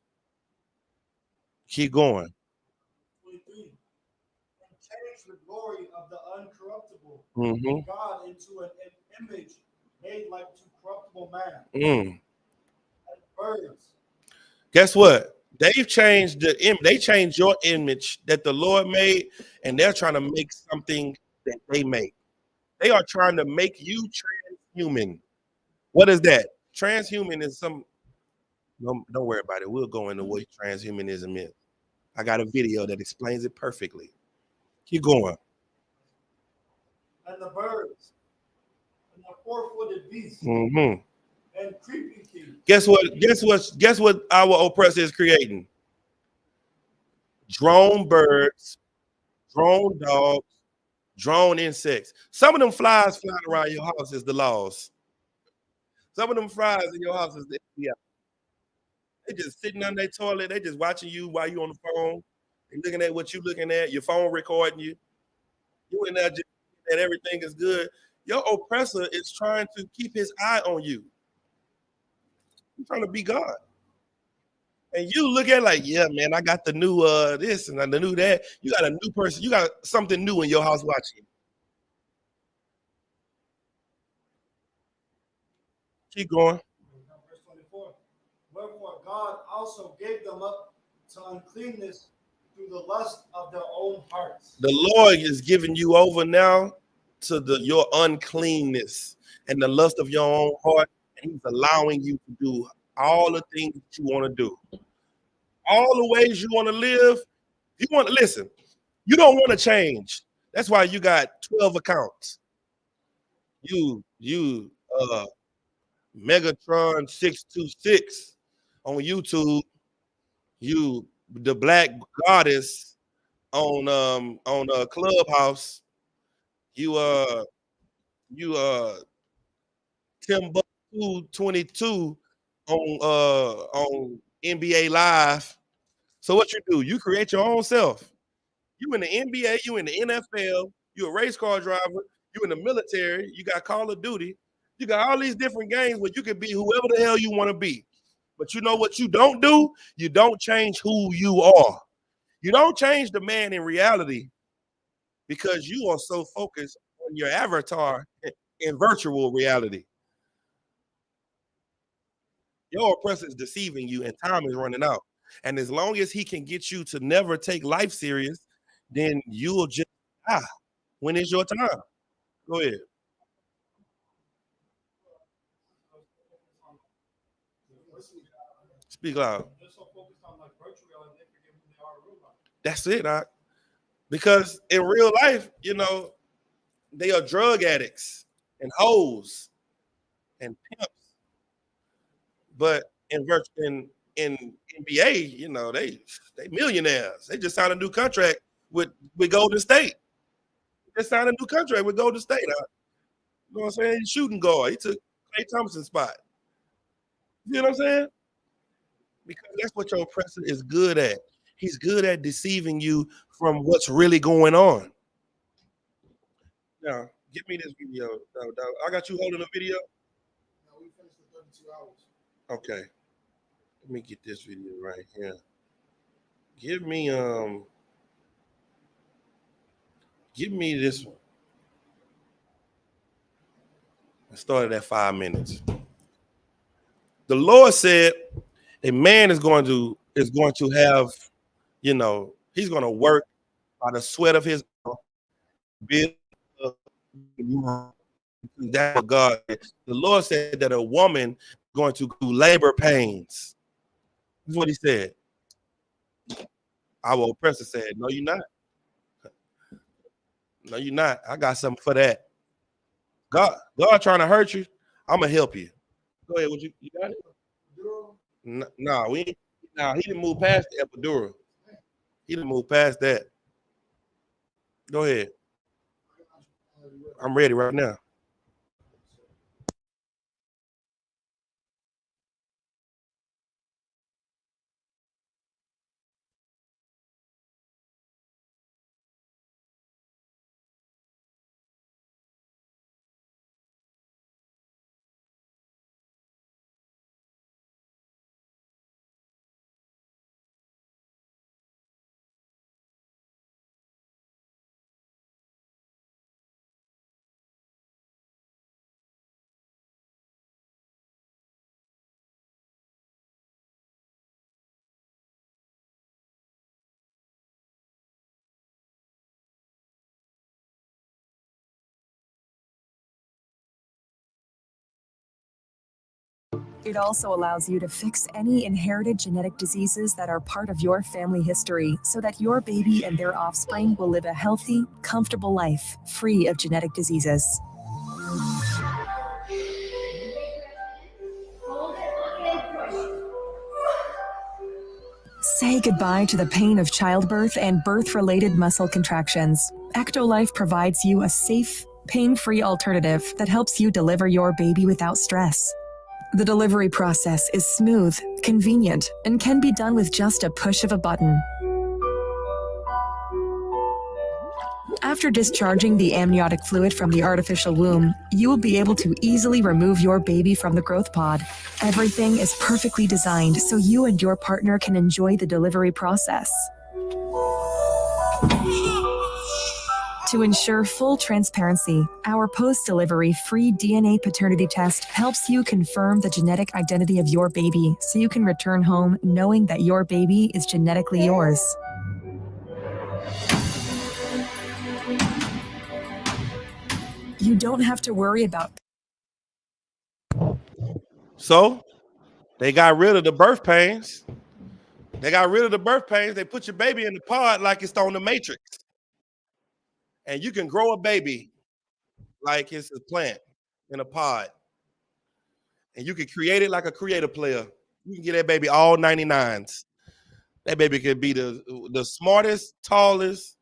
Keep going. 23. And changed the glory of the uncorruptible Mm-hmm. God into an image made like to corruptible man Mm. and birds. Guess what? They've changed they changed your image that the Lord made, and they're trying to make something that they make. They are trying to make you transhuman. What is that? Transhuman is some. No, don't worry about it. We'll go into what transhumanism is. I got a video that explains it perfectly. Keep going. And the birds, and the four-footed beasts, Mm-hmm. and creeping things. Guess what? Guess what our oppressor is creating? Drone birds, drone dogs, drone insects. Some of them flies flying around your house is the laws. Some of them flies in your house is the FBI. They just sitting on their toilet. They just watching you while you on the phone. They looking at what you looking at. Your phone recording you. You in there just that everything is good. Your oppressor is trying to keep his eye on you. He's trying to be God. And you look at it like, yeah, man, I got the new this and the new that. You got a new person. You got something new in your house watching. Keep going. Verse 24. Wherefore God also gave them up to uncleanness through the lust of their own hearts. The Lord is giving you over now to your uncleanness and the lust of your own heart. And he's allowing you to do all the things that you want to do. All the ways you want to live. You want to listen. You don't want to change. That's why you got 12 accounts. You Megatron 626 on YouTube. You the Black Goddess on Clubhouse. You Timbuktu 22 on NBA Live. So what you do? You create your own self. You in the NBA, you in the NFL, you a race car driver, you in the military, you got Call of Duty, you got all these different games where you can be whoever the hell you want to be. But you know what you don't do? You don't change who you are. You don't change the man in reality because you are so focused on your avatar in virtual reality. Your oppressor is deceiving you and time is running out. And as long as he can get you to never take life serious, then you will just when is your time? Go ahead. Speak loud. They're so focused on like virtual reality, they forget who they are in real life. That's it, because in real life, they are drug addicts and hoes and pimps. But in NBA, they millionaires. They just signed a new contract with Golden State. They signed a new contract with Golden State. You know what I'm saying? He's shooting guard. He took Klay Thompson's spot. You know what I'm saying? Because that's what your oppressor is good at. He's good at deceiving you from what's really going on. Now, give me this video. I got you holding a video. No, we finished the 32 hours. Okay. Let me get this video right here. Give me this one. Started at 5 minutes. The Lord said a man is going to have, he's going to work by the sweat of his build. That's what God. The Lord said that a woman is going to do labor pains. That's what He said. Our oppressor said, "No, you're not. No, you're not. I got something for that. God trying to hurt you. I'm gonna help you. Go ahead. What you got it? No, he didn't move past the epidural. He didn't move past that. Go ahead. I'm ready right now. It also allows you to fix any inherited genetic diseases that are part of your family history so that your baby and their offspring will live a healthy, comfortable life free of genetic diseases. Say goodbye to the pain of childbirth and birth-related muscle contractions. Ectolife provides you a safe, pain-free alternative that helps you deliver your baby without stress. The delivery process is smooth, convenient, and can be done with just a push of a button. After discharging the amniotic fluid from the artificial womb, you will be able to easily remove your baby from the growth pod. Everything is perfectly designed so you and your partner can enjoy the delivery process. To ensure full transparency, our post-delivery free DNA paternity test helps you confirm the genetic identity of your baby so you can return home knowing that your baby is genetically yours. You don't have to worry about. So they got rid of the birth pains. They put your baby in the pod like it's on the Matrix. And you can grow a baby like it's a plant in a pod. And you can create it like a creator player. You can get that baby all 99s. That baby could be the smartest, tallest,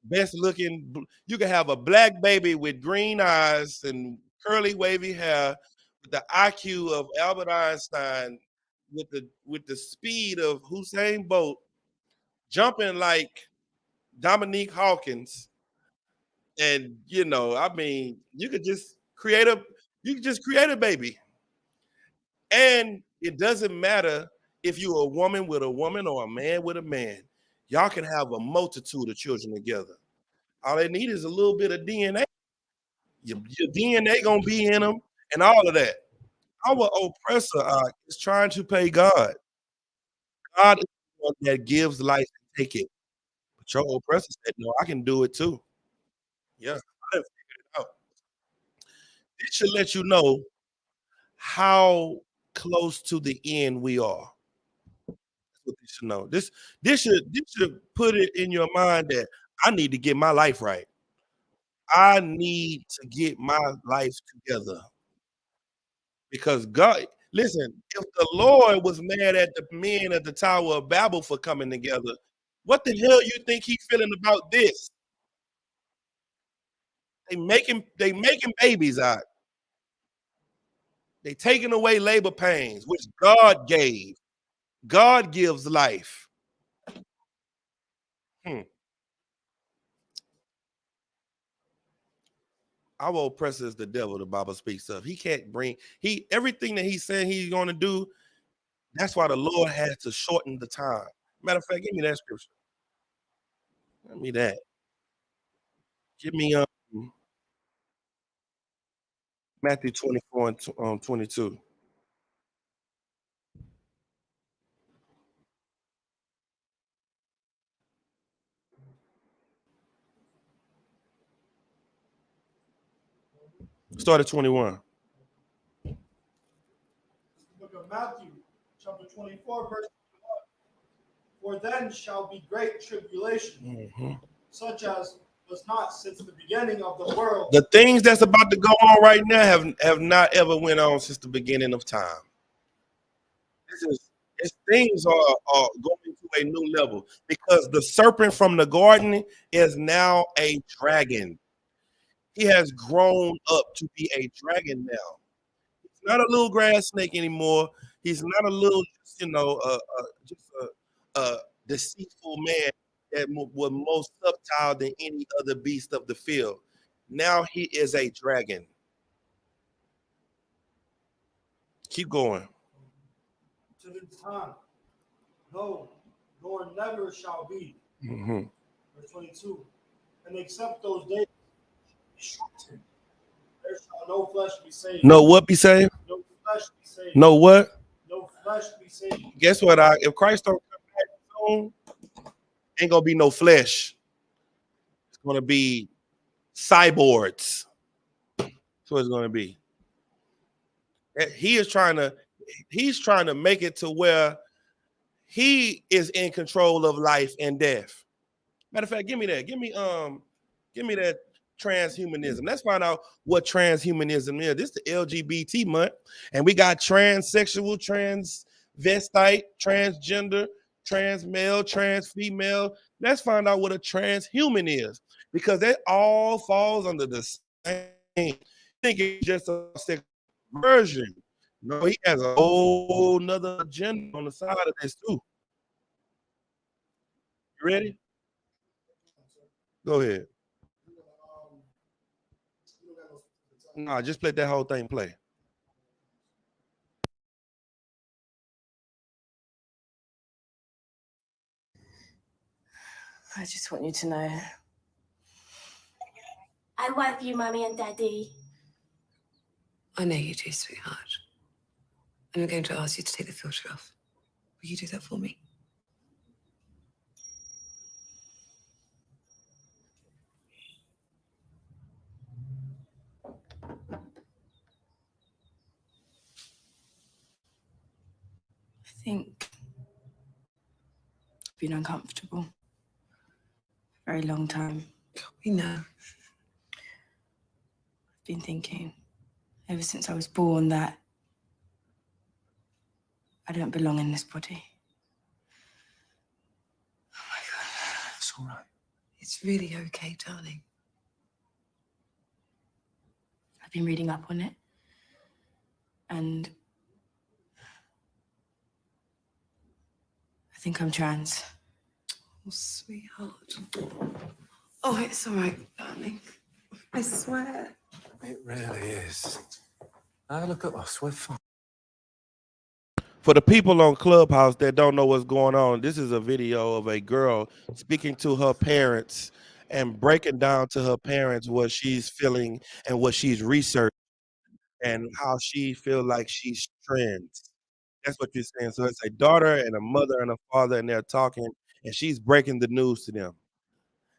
best looking. You can have a black baby with green eyes and curly, wavy hair, with the IQ of Albert Einstein, with the speed of Usain Bolt, jumping like Dominique Hawkins. And you could just create a baby. And it doesn't matter if you're a woman with a woman or a man with a man. Y'all can have a multitude of children together. All they need is a little bit of DNA. Your DNA gonna be in them and all of that. Our oppressor is trying to pay God. God is the one that gives life and take it. But your oppressor said, no, I can do it too. Yeah, I done figured it out. This should let you know how close to the end we are. That's what you should know. This should put it in your mind that I need to get my life right. I need to get my life together. Because God, listen, if the Lord was mad at the men at the Tower of Babel for coming together, what the hell you think he's feeling about this? They making babies out. They taking away labor pains, which God gave. God gives life. Our oppressor is the devil, the Bible speaks of. He can't bring everything that he's saying he's going to do. That's why the Lord has to shorten the time. Matter of fact, give me that scripture. Give me that. Give me Matthew 24 and 22. Start at 21. Book of Matthew, chapter 24, verse 1. For then shall be great tribulation, such as was not since the beginning of the world. The things that's about to go on right now have not ever went on since the beginning of time. Things are going to a new level because the serpent from the garden is now a dragon. He has grown up to be a dragon now. He's not a little grass snake anymore. He's not a little, just a deceitful man that was more subtle than any other beast of the field. Now he is a dragon. Keep going. To the time, no, nor never shall be. Verse 22. And except those days be shortened, there shall no flesh be saved. No what be saved? No flesh be saved. No what? No flesh be saved. Guess what? If Christ don't come back soon, ain't gonna be no flesh. It's gonna be cyborgs. That's what it's gonna be. He's trying to make it to where he is in control of life and death. Matter of fact, give me that. Give me that transhumanism. Let's find out what transhumanism is. This is the LGBT month, and we got transsexual, transvestite, transgender, trans male, trans female. Let's find out what a transhuman is, because that all falls under the same. I think it's just a sex version. No, he has a whole nother agenda on the side of this too. You ready? Go ahead. Nah, just let that whole thing play. I just want you to know. I love you, Mommy and Daddy. I know you do, sweetheart. And I'm going to ask you to take the filter off. Will you do that for me? I think I've been uncomfortable for a very long time. We know. I've been thinking ever since I was born that I don't belong in this body. Oh my God. It's all right. It's really okay, darling. I've been reading up on it. And I think I'm trans. Oh, sweetheart. Oh, it's all right, darling. I swear. It really is. Now look at us, we're fine. For the people on Clubhouse that don't know what's going on, this is a video of a girl speaking to her parents and breaking down to her parents what she's feeling and what she's researched and how she feels like she's trans. That's what you're saying. So it's a daughter and a mother and a father, and they're talking, and she's breaking the news to them.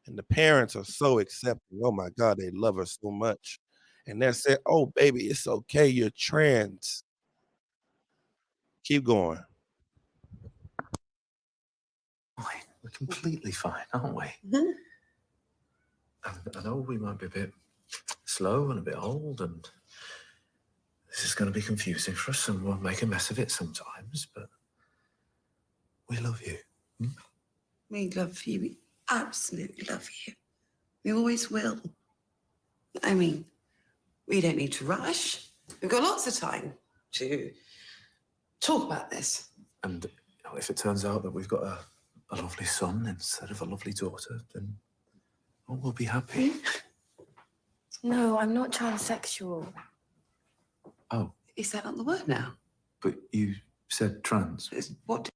And the parents are so accepting. Oh my God, they love her so much. And they're saying, oh, baby, it's okay. You're trans. Keep going. Fine. We're completely fine, aren't we? I know we might be a bit slow and a bit old, and this is going to be confusing for us, and we'll make a mess of it sometimes, but we love you. We love you. We absolutely love you. We always will. I mean, we don't need to rush. We've got lots of time to talk about this. And if it turns out that we've got a lovely son instead of a lovely daughter, then we'll be happy. No, I'm not transsexual. Oh. Is that not the word now? But you said trans. What?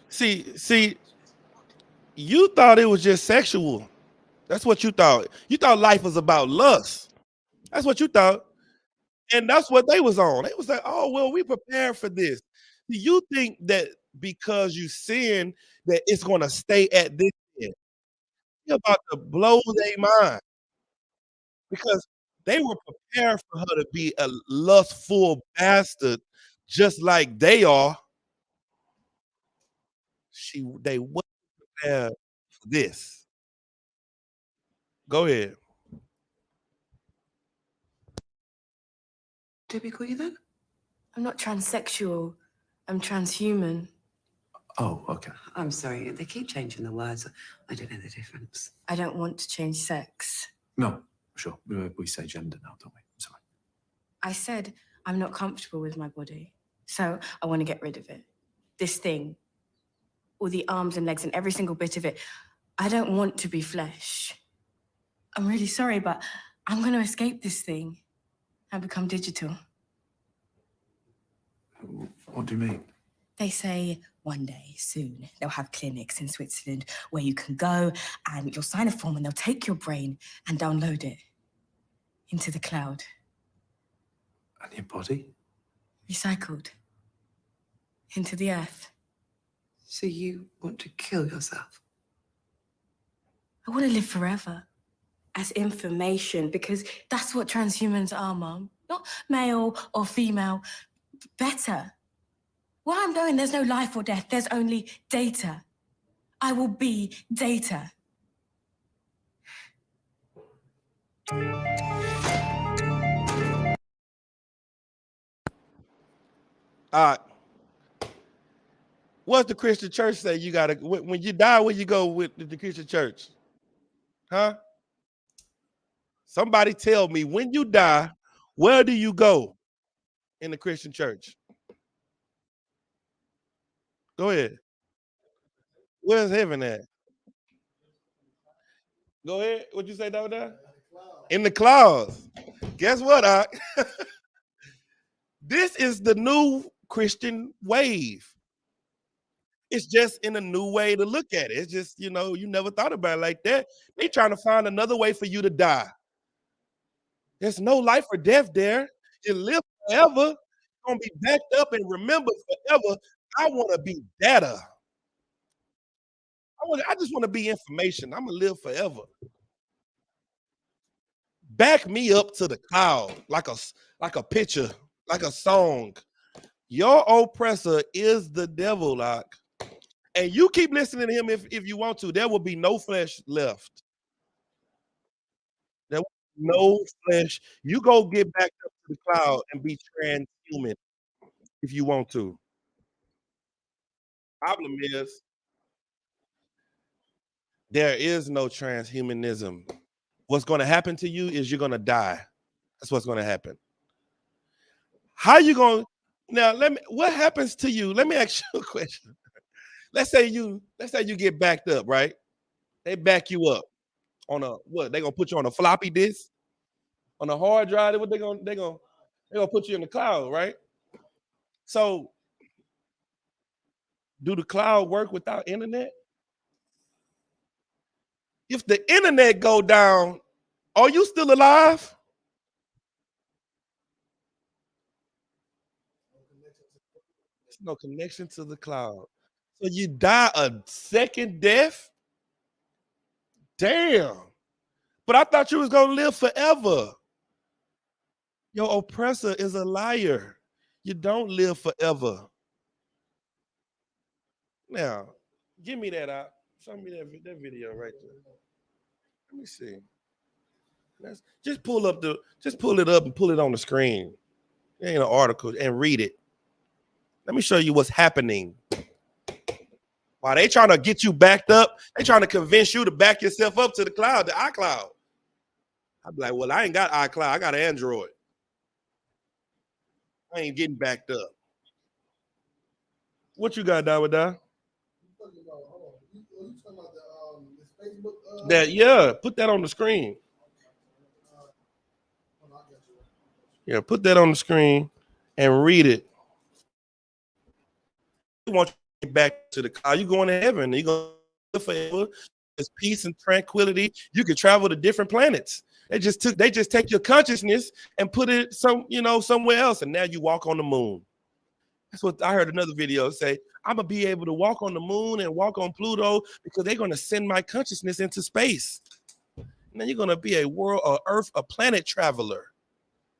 See, you thought it was just sexual. That's what you thought. You thought life was about lust. That's what you thought. And that's what they was on. They was like, oh, well, we prepared for this. Do you think that because you sin that it's going to stay at this end? You're about to blow their mind because they were prepared for her to be a lustful bastard just like they are. They weren't prepared for this. Go ahead. Did we call you that? I'm not transsexual. I'm transhuman. Oh, okay. I'm sorry, they keep changing the words. I don't know the difference. I don't want to change sex. No, sure. We say gender now, don't we? Sorry. I said I'm not comfortable with my body, so I want to get rid of it. This thing, all the arms and legs and every single bit of it. I don't want to be flesh. I'm really sorry, but I'm going to escape this thing and become digital. What do you mean? They say one day, soon, they'll have clinics in Switzerland where you can go and you'll sign a form and they'll take your brain and download it into the cloud. And your body? Recycled into the earth. So you want to kill yourself? I want to live forever as information because that's what transhumans are, Mum. Not male or female, better. Where I'm going, there's no life or death. There's only data. I will be data. What's the Christian church say? You gotta when you die, where you go with the Christian church? Huh? Somebody tell me when you die, where do you go in the Christian church? Go ahead. Where's heaven at? Go ahead. What'd you say down there? In the clouds. Guess what, Doc? This is the new Christian wave. It's just in a new way to look at it. It's just, you never thought about it like that. They trying to find another way for you to die. There's no life or death there. You live forever. You're going to be backed up and remembered forever. I want to be data. I just want to be information. I'm going to live forever. Back me up to the cloud like a picture, like a song. Your oppressor is the devil, Lock. And you keep listening to him if you want to. There will be no flesh left. There will be no flesh. You go get back up to the cloud and be transhuman if you want to. Problem is, there is no transhumanism. What's going to happen to you is you're going to die. That's what's going to happen. How you going to now? What happens to you? Let me ask you a question. Let's say you get backed up, right? They back you up on what? They gonna put you on a floppy disk, on a hard drive. What they gonna put you in the cloud, right? So, do the cloud work without internet? If the internet go down, are you still alive? There's no connection to the cloud. So you die a second death? Damn. But I thought you was going to live forever. Your oppressor is a liar. You don't live forever. Now, give me that out. Show me that video right there. Let me see. Just pull it up and pull it on the screen. It ain't an article, and read it. Let me show you what's happening. While they trying to get you backed up, they trying to convince you to back yourself up to the cloud, the iCloud. I'd be like, well, I ain't got iCloud. I got an Android. I ain't getting backed up. What you got, Dawada? Yeah, put that on the screen. Yeah, put that on the screen and read it. You want you to get back to the cloud. You going to heaven. You going to live forever. There's peace and tranquility. You can travel to different planets. They just take your consciousness and put it somewhere else, and now you walk on the moon. That's what I heard another video say. I'm gonna be able to walk on the moon and walk on Pluto because they're gonna send my consciousness into space. And then you're gonna be a planet traveler.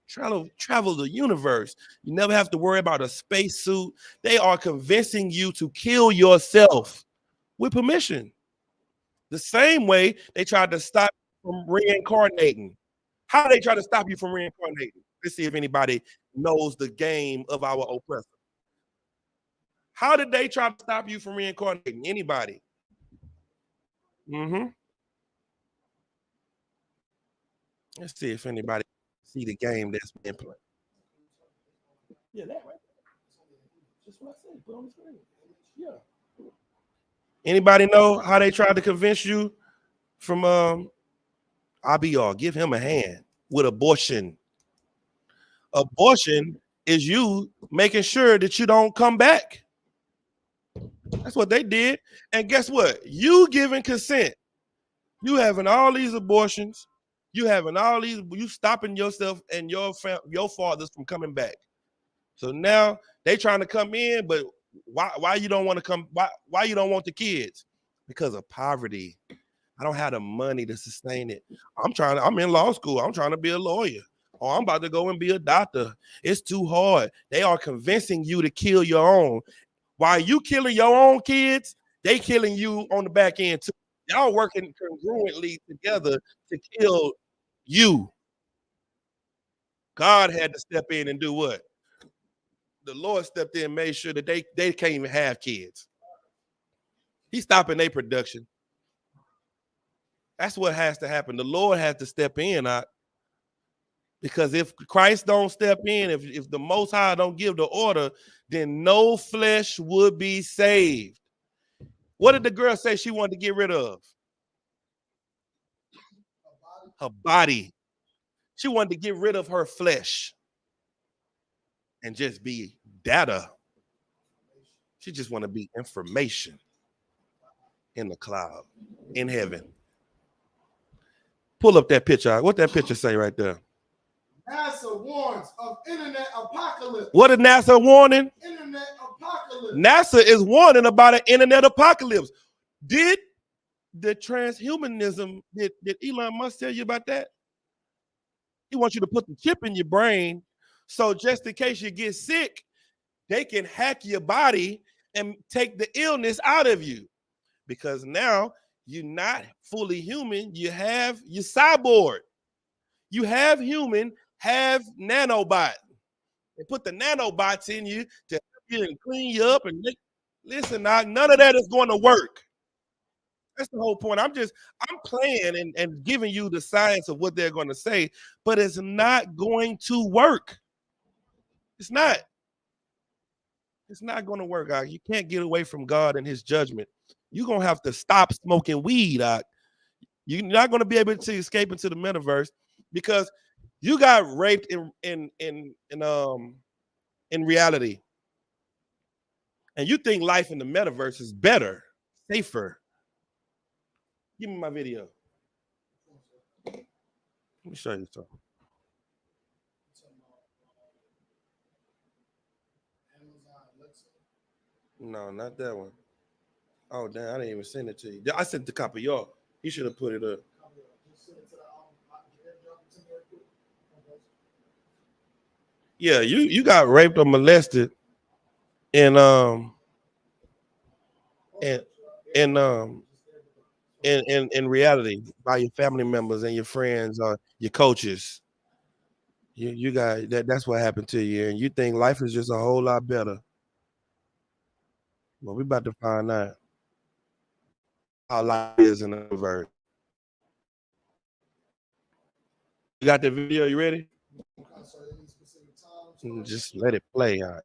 Travel the universe. You never have to worry about a spacesuit. They are convincing you to kill yourself with permission. The same way they tried to stop you from reincarnating. How do they try to stop you from reincarnating? Let's see if anybody knows the game of our oppressor. How did they try to stop you from reincarnating? Anybody? Let's see if anybody see the game that's been played. Yeah, that right. That's what I said. Put on the screen. Yeah. Anybody know how they tried to convince you from Abiar? Give him a hand with abortion. Abortion is you making sure that you don't come back. That's what they did. And guess what? You giving consent. You having all these abortions. You stopping yourself and your fathers from coming back. So now they trying to come in, but why you don't want to come? Why you don't want the kids? Because of poverty. I don't have the money to sustain it. I'm in law school. I'm trying to be a lawyer. Or I'm about to go and be a doctor. It's too hard. They are convincing you to kill your own. While you killing your own kids, they killing you on the back end too. Y'all working congruently together to kill you. God had to step in and do what? The Lord stepped in and made sure that they can't even have kids. He's stopping their production. That's what has to happen. The Lord has to step in, because if Christ don't step in, if the Most High don't give the order, then no flesh would be saved. What did the girl say she wanted to get rid of? Her body. She wanted to get rid of her flesh and just be data. She just want to be information in the cloud, in heaven. Pull up that picture. What that picture say right there? NASA warns of internet apocalypse. What is NASA warning? Internet apocalypse. NASA is warning about an internet apocalypse. Did the transhumanism, did Elon Musk tell you about that? He wants you to put the chip in your brain, so just in case you get sick, they can hack your body and take the illness out of you. Because now you're not fully human, you're cyborg. You have human, have nanobot. They put the nanobots in you to help you and clean you up. And listen, none of that is going to work. That's the whole point. I'm playing and giving you the science of what they're going to say, but it's not going to work. It's not. It's not going to work, Doc. You can't get away from God and his judgment. You're going to have to stop smoking weed, Doc. You're not going to be able to escape into the metaverse because you got raped in reality. And you think life in the metaverse is better, safer. Give me my video. Let me show you something. No, not that one. Oh, damn, I didn't even send it to you. I sent the copy, y'all. You should have put it up. Yeah, you got raped or molested in reality by your family members and your friends or your coaches. You got that's what happened to you, and you think life is just a whole lot better. Well, we're about to find out how life is in the verse. You got the video? You ready? Just let it play. All right.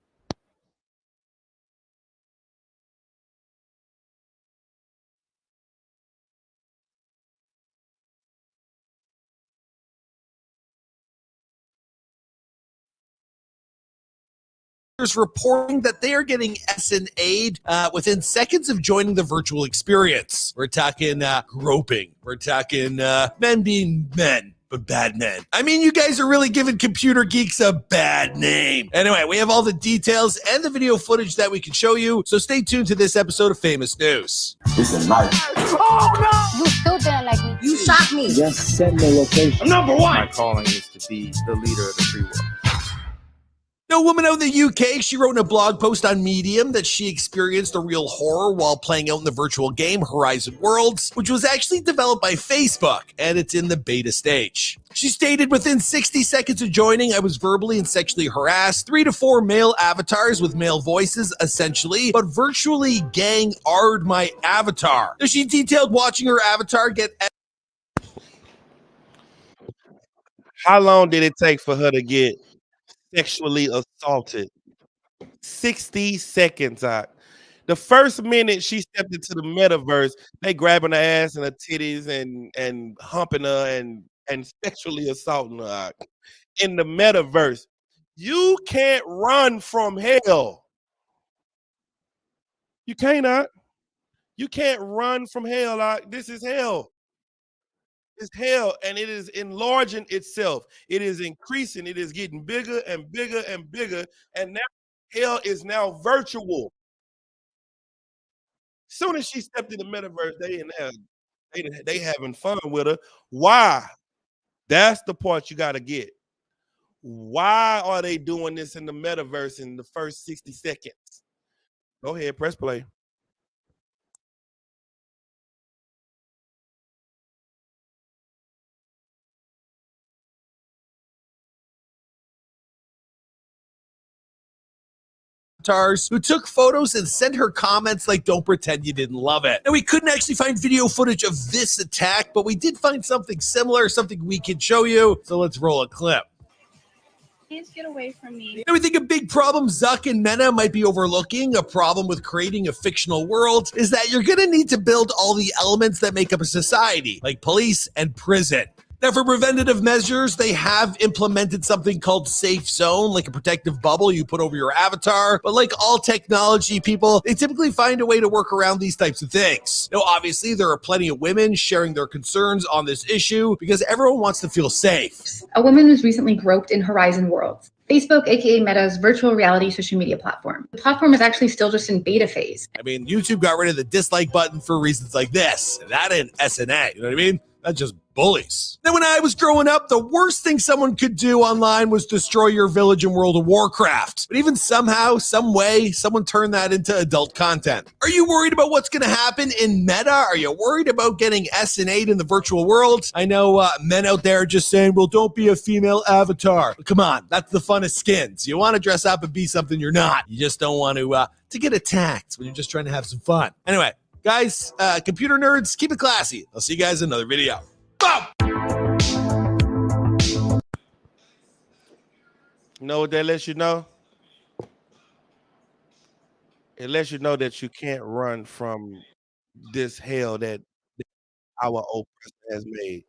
reporting that they are getting SNA'd within seconds of joining the virtual experience. We're talking groping. We're talking men being men, but bad men. I mean, you guys are really giving computer geeks a bad name. Anyway, we have all the details and the video footage that we can show you, so stay tuned to this episode of Famous News. It's a knife. Oh no! You still didn't like me. You shot me. Just send the location. Number one. My calling is to be the leader of the free world. No woman out in the UK, she wrote in a blog post on Medium that she experienced a real horror while playing out in the virtual game Horizon Worlds, which was actually developed by Facebook, and it's in the beta stage. She stated, within 60 seconds of joining, I was verbally and sexually harassed. 3 to 4 male avatars with male voices, essentially, but virtually gang-ard my avatar. She detailed watching her avatar get... How long did it take for her to get sexually assaulted? 60 seconds out. The first minute she stepped into the metaverse, they grabbing her ass and her titties and humping her and sexually assaulting her in the metaverse. You can't run from hell. You cannot. You can't run from hell. This is hell. It's hell, and it is enlarging itself. It is increasing. It is getting bigger and bigger and bigger, and now hell is now virtual. Soon as she stepped in the metaverse, they having fun with her. Why? That's the part you got to get. Why are they doing this in the metaverse in the first 60 seconds? Go ahead, press play. Who took photos and sent her comments like, don't pretend you didn't love it. Now, we couldn't actually find video footage of this attack, but we did find something similar, something we can show you. So let's roll a clip. Please get away from me. And we think a big problem Zuck and Mena might be overlooking, a problem with creating a fictional world, is that you're going to need to build all the elements that make up a society, like police and prison. Now, for preventative measures, they have implemented something called Safe Zone, like a protective bubble you put over your avatar. But like all technology people, they typically find a way to work around these types of things. Now, obviously, there are plenty of women sharing their concerns on this issue because everyone wants to feel safe. A woman was recently groped in Horizon Worlds, Facebook, aka Meta's virtual reality social media platform. The platform is actually still just in beta phase. I mean, YouTube got rid of the dislike button for reasons like this. That ain't SNA, you know what I mean? That's just bullies. Now, when I was growing up, the worst thing someone could do online was destroy your village in World of Warcraft. But even somehow, some way, someone turned that into adult content. Are you worried about what's going to happen in Meta? Are you worried about getting SNA'd in the virtual world? I know men out there just saying, well, don't be a female avatar. But come on, that's the fun of skins. You want to dress up and be something you're not. You just don't want to get attacked when you're just trying to have some fun. Anyway, guys, computer nerds, keep it classy. I'll see you guys in another video. Boom! You know what that lets you know? It lets you know that you can't run from this hell that our oppressor has made.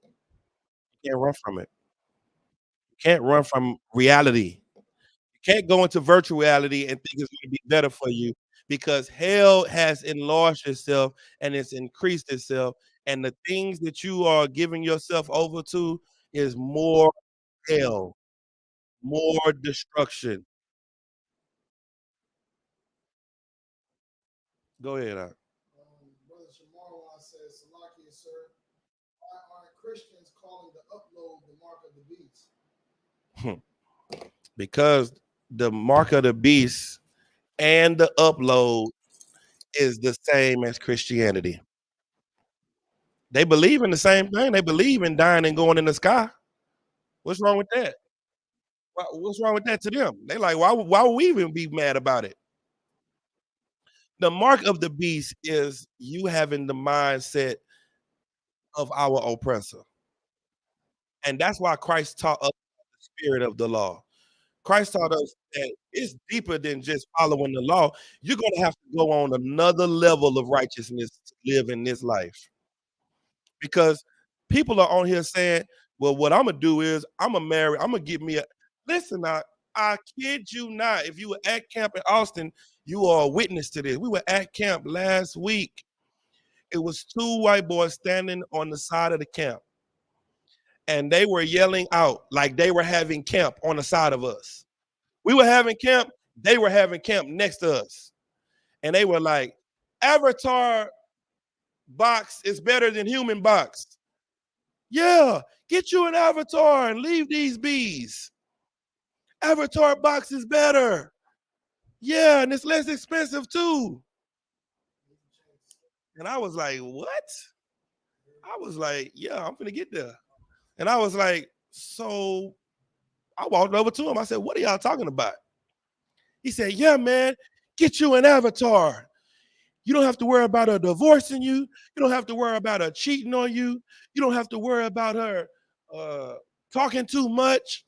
You can't run from it. You can't run from reality. You can't go into virtual reality and think it's going to be better for you because hell has enlarged itself and it's increased itself. And the things that you are giving yourself over to is more hell, more destruction. Go ahead, Brother Shamarwan says, Salakia, sir, why aren't Christians calling the upload the mark of the beast? Because the mark of the beast and the upload is the same as Christianity. They believe in the same thing. They believe in dying and going in the sky. What's wrong with that? What's wrong with that to them? They like, why would we even be mad about it? The mark of the beast is you having the mindset of our oppressor. And that's why Christ taught us the spirit of the law. Christ taught us that it's deeper than just following the law. You're going to have to go on another level of righteousness to live in this life. Because people are on here saying, well, what I'm going to do is I'm going to marry, I'm going to get me a... Listen, I I kid you not. If you were at camp in Austin, you are a witness to this. We were at camp last week. It was 2 white boys standing on the side of the camp, and they were yelling out like they were having camp on the side of us. We were having camp. They were having camp next to us. And they were like, Avatar box is better than human box. Yeah, get you an Avatar and leave these bees. Avatar box is better. Yeah, and it's less expensive too. And I was like, what? I was like, yeah, I'm gonna get there. And I was like, so I walked over to him. I said, what are y'all talking about? He said, yeah, man, get you an Avatar. You don't have to worry about her divorcing you. You don't have to worry about her cheating on you. You don't have to worry about her talking too much.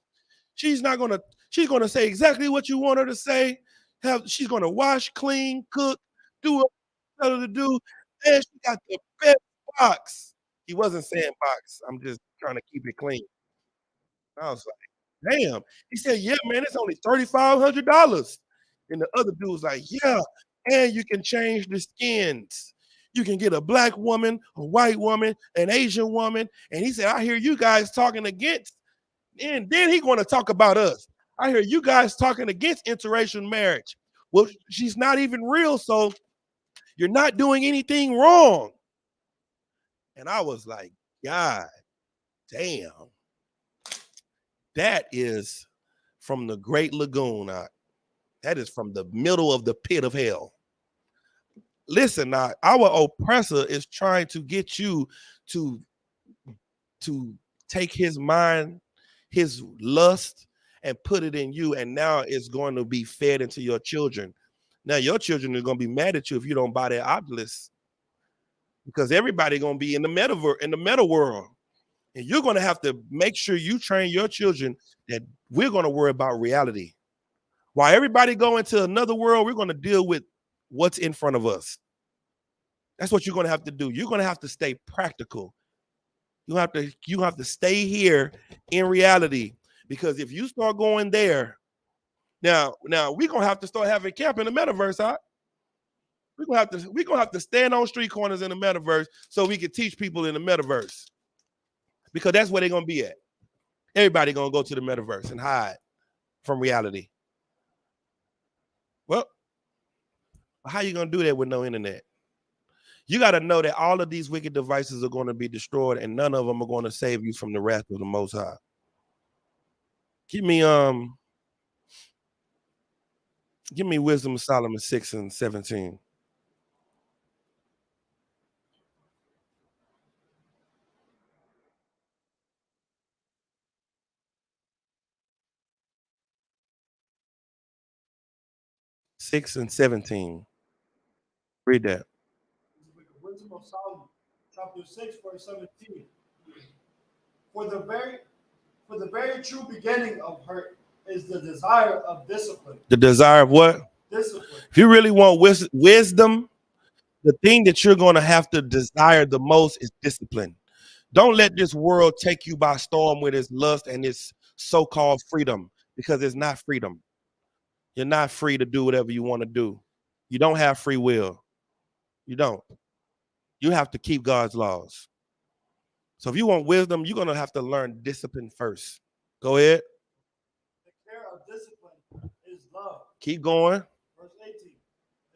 She's gonna say exactly what you want her to say. She's gonna wash, clean, cook, do what you tell her to do. And she got the best box. He wasn't saying box. I'm just trying to keep it clean. I was like, damn. He said, yeah, man, it's only $3,500. And the other dude was like, yeah, and you can change the skins. You can get a black woman, a white woman, an Asian woman. And he said, I hear you guys talking against, and then he's going to talk about us. I hear you guys talking against interracial marriage. Well, she's not even real, so you're not doing anything wrong. And I was like, God damn. That is from the Great Lagoon. That is from the middle of the pit of hell. Listen, now, our oppressor is trying to get you to take his mind, his lust, and put it in you, and now it's going to be fed into your children. Now, your children are going to be mad at you if you don't buy their Oculus, because everybody going to be in the meta world. And you're going to have to make sure you train your children that we're going to worry about reality. While everybody go into another world, we're going to deal with what's in front of us. That's what you're going to have to do. You're going to have to stay practical. You have to stay here in reality, because if you start going there, now we're going to have to start having camp in the metaverse, huh? We're going to have to stand on street corners in the metaverse so we can teach people in the metaverse. Because that's where they're going to be at. Everybody going to go to the metaverse and hide from reality. Well, how you going to do that with no internet? You got to know that all of these wicked devices are going to be destroyed, and none of them are going to save you from the wrath of the Most High. Give me Wisdom of Solomon 6:17. Six and 17. Read that. Wisdom of Solomon, chapter 6, verse 17. For the very true beginning of her is the desire of discipline. The desire of what? Discipline. If you really want wisdom, the thing that you're going to have to desire the most is discipline. Don't let this world take you by storm with its lust and its so-called freedom, because it's not freedom. You're not free to do whatever you want to do. You don't have free will. You don't. You have to keep God's laws. So if you want wisdom, you're going to have to learn discipline first. Go ahead. The care of discipline is love. Keep going. Verse 18.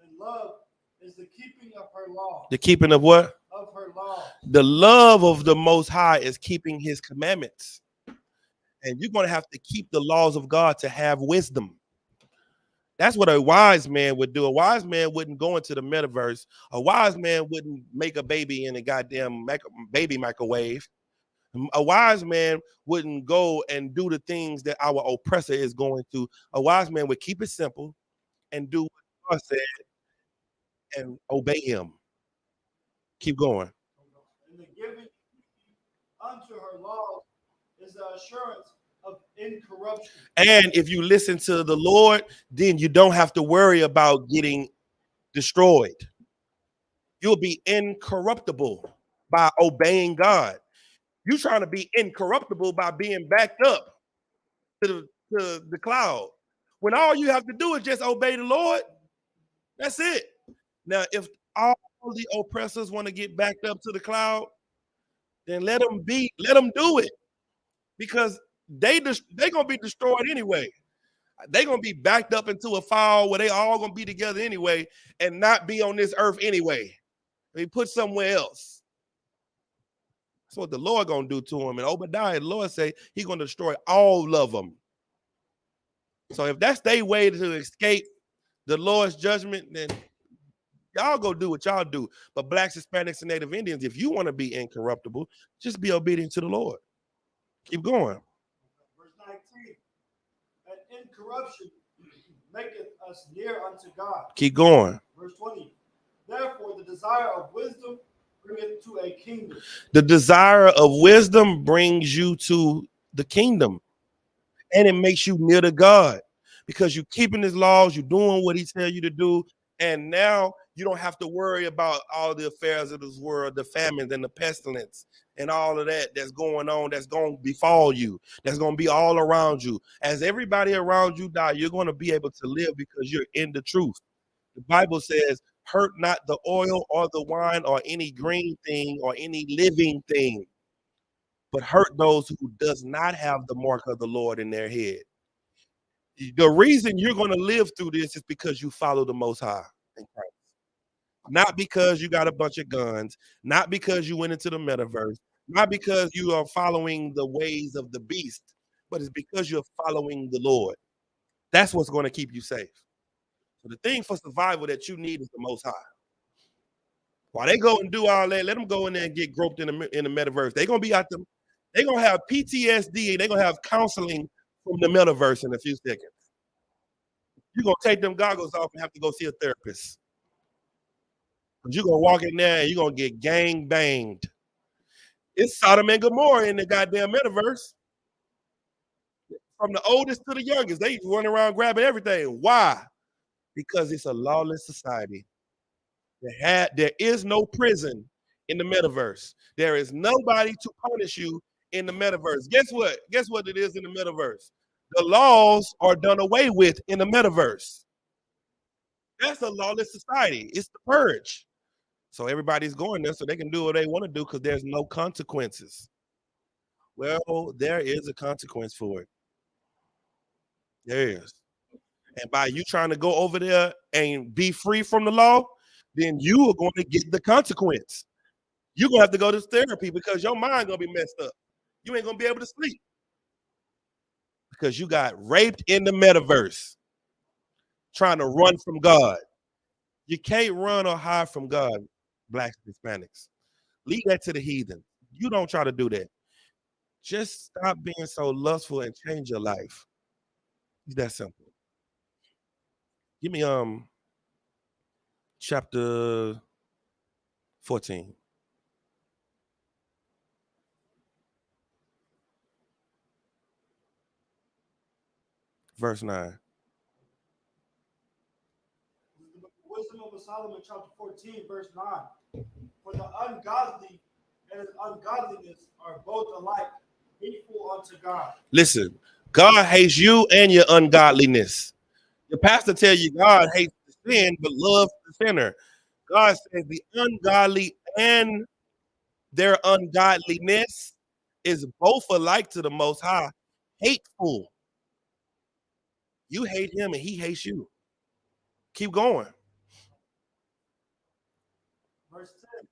And love is the keeping of her law. The keeping of what? Of her law. The love of the Most High is keeping his commandments. And you're going to have to keep the laws of God to have wisdom. That's what a wise man would do. A wise man wouldn't go into the metaverse. A wise man wouldn't make a baby in a goddamn baby microwave. A wise man wouldn't go and do the things that our oppressor is going to. A wise man would keep it simple and do what God said and obey him. Keep going. And the giving unto her laws is the assurance of incorruption. And if you listen to the Lord, then you don't have to worry about getting destroyed. You'll be incorruptible by obeying God. You're trying to be incorruptible by being backed up to the cloud. When all you have to do is just obey the Lord, that's it. Now, if all the oppressors want to get backed up to the cloud, then let them do it, because they gonna be destroyed anyway. They gonna be backed up into a file where they all gonna be together anyway and not be on this earth anyway. They put somewhere else. That's what the Lord gonna do to them. And Obadiah, the Lord say He gonna destroy all of them. So if that's their way to escape the Lord's judgment, then y'all go do what y'all do. But blacks, Hispanics, and Native Indians, if you want to be incorruptible, just be obedient to the Lord. Keep going. Verse 19. And incorruption maketh us near unto God. Keep going. Verse 20. Therefore, the desire of wisdom bringeth to a kingdom. The desire of wisdom brings you to the kingdom, and it makes you near to God, because you're keeping His laws, you're doing what He tells you to do, and now you don't have to worry about all the affairs of this world, the famines and the pestilence and all of that that's going on, that's going to befall you, that's going to be all around you. As everybody around you die, you're going to be able to live because you're in the truth. The Bible says, hurt not the oil or the wine or any green thing or any living thing, but hurt those who does not have the mark of the Lord in their head. The reason you're going to live through this is because you follow the Most High in Christ. Not because you got a bunch of guns, not because you went into the metaverse, not because you are following the ways of the beast, but it's because you're following the Lord. That's what's going to keep you safe. So the thing for survival that you need is the Most High. While they go and do all that, let them go in there and get groped in the metaverse. They're going to be out there. They're going to have PTSD, and they're going to have counseling from the metaverse in a few seconds. You're going to take them goggles off and have to go see a therapist. But you're going to walk in there and you're going to get gang banged. It's Sodom and Gomorrah in the goddamn metaverse. From the oldest to the youngest, they run around grabbing everything. Why? Because it's a lawless society. There is no prison in the metaverse. There is nobody to punish you in the metaverse. Guess what? Guess what it is in the metaverse? The laws are done away with in the metaverse. That's a lawless society. It's the purge. So everybody's going there so they can do what they want to do because there's no consequences. Well, there is a consequence for it. There is. And by you trying to go over there and be free from the law, then you are going to get the consequence. You're going to have to go to therapy because your mind going to be messed up. You ain't going to be able to sleep because you got raped in the metaverse trying to run from God. You can't run or hide from God, blacks and Hispanics. Leave that to the heathen. You don't try to do that. Just stop being so lustful and change your life. It's that simple. Give me chapter 14. Verse 9. Wisdom of Solomon, chapter 14, verse 9. For the ungodly and his ungodliness are both alike hateful unto God. Listen, God hates you and your ungodliness. Your pastor tell you God hates the sin but loves the sinner. God says the ungodly and their ungodliness is both alike to the Most High, hateful. You hate him and he hates you. Keep going. Verse 10.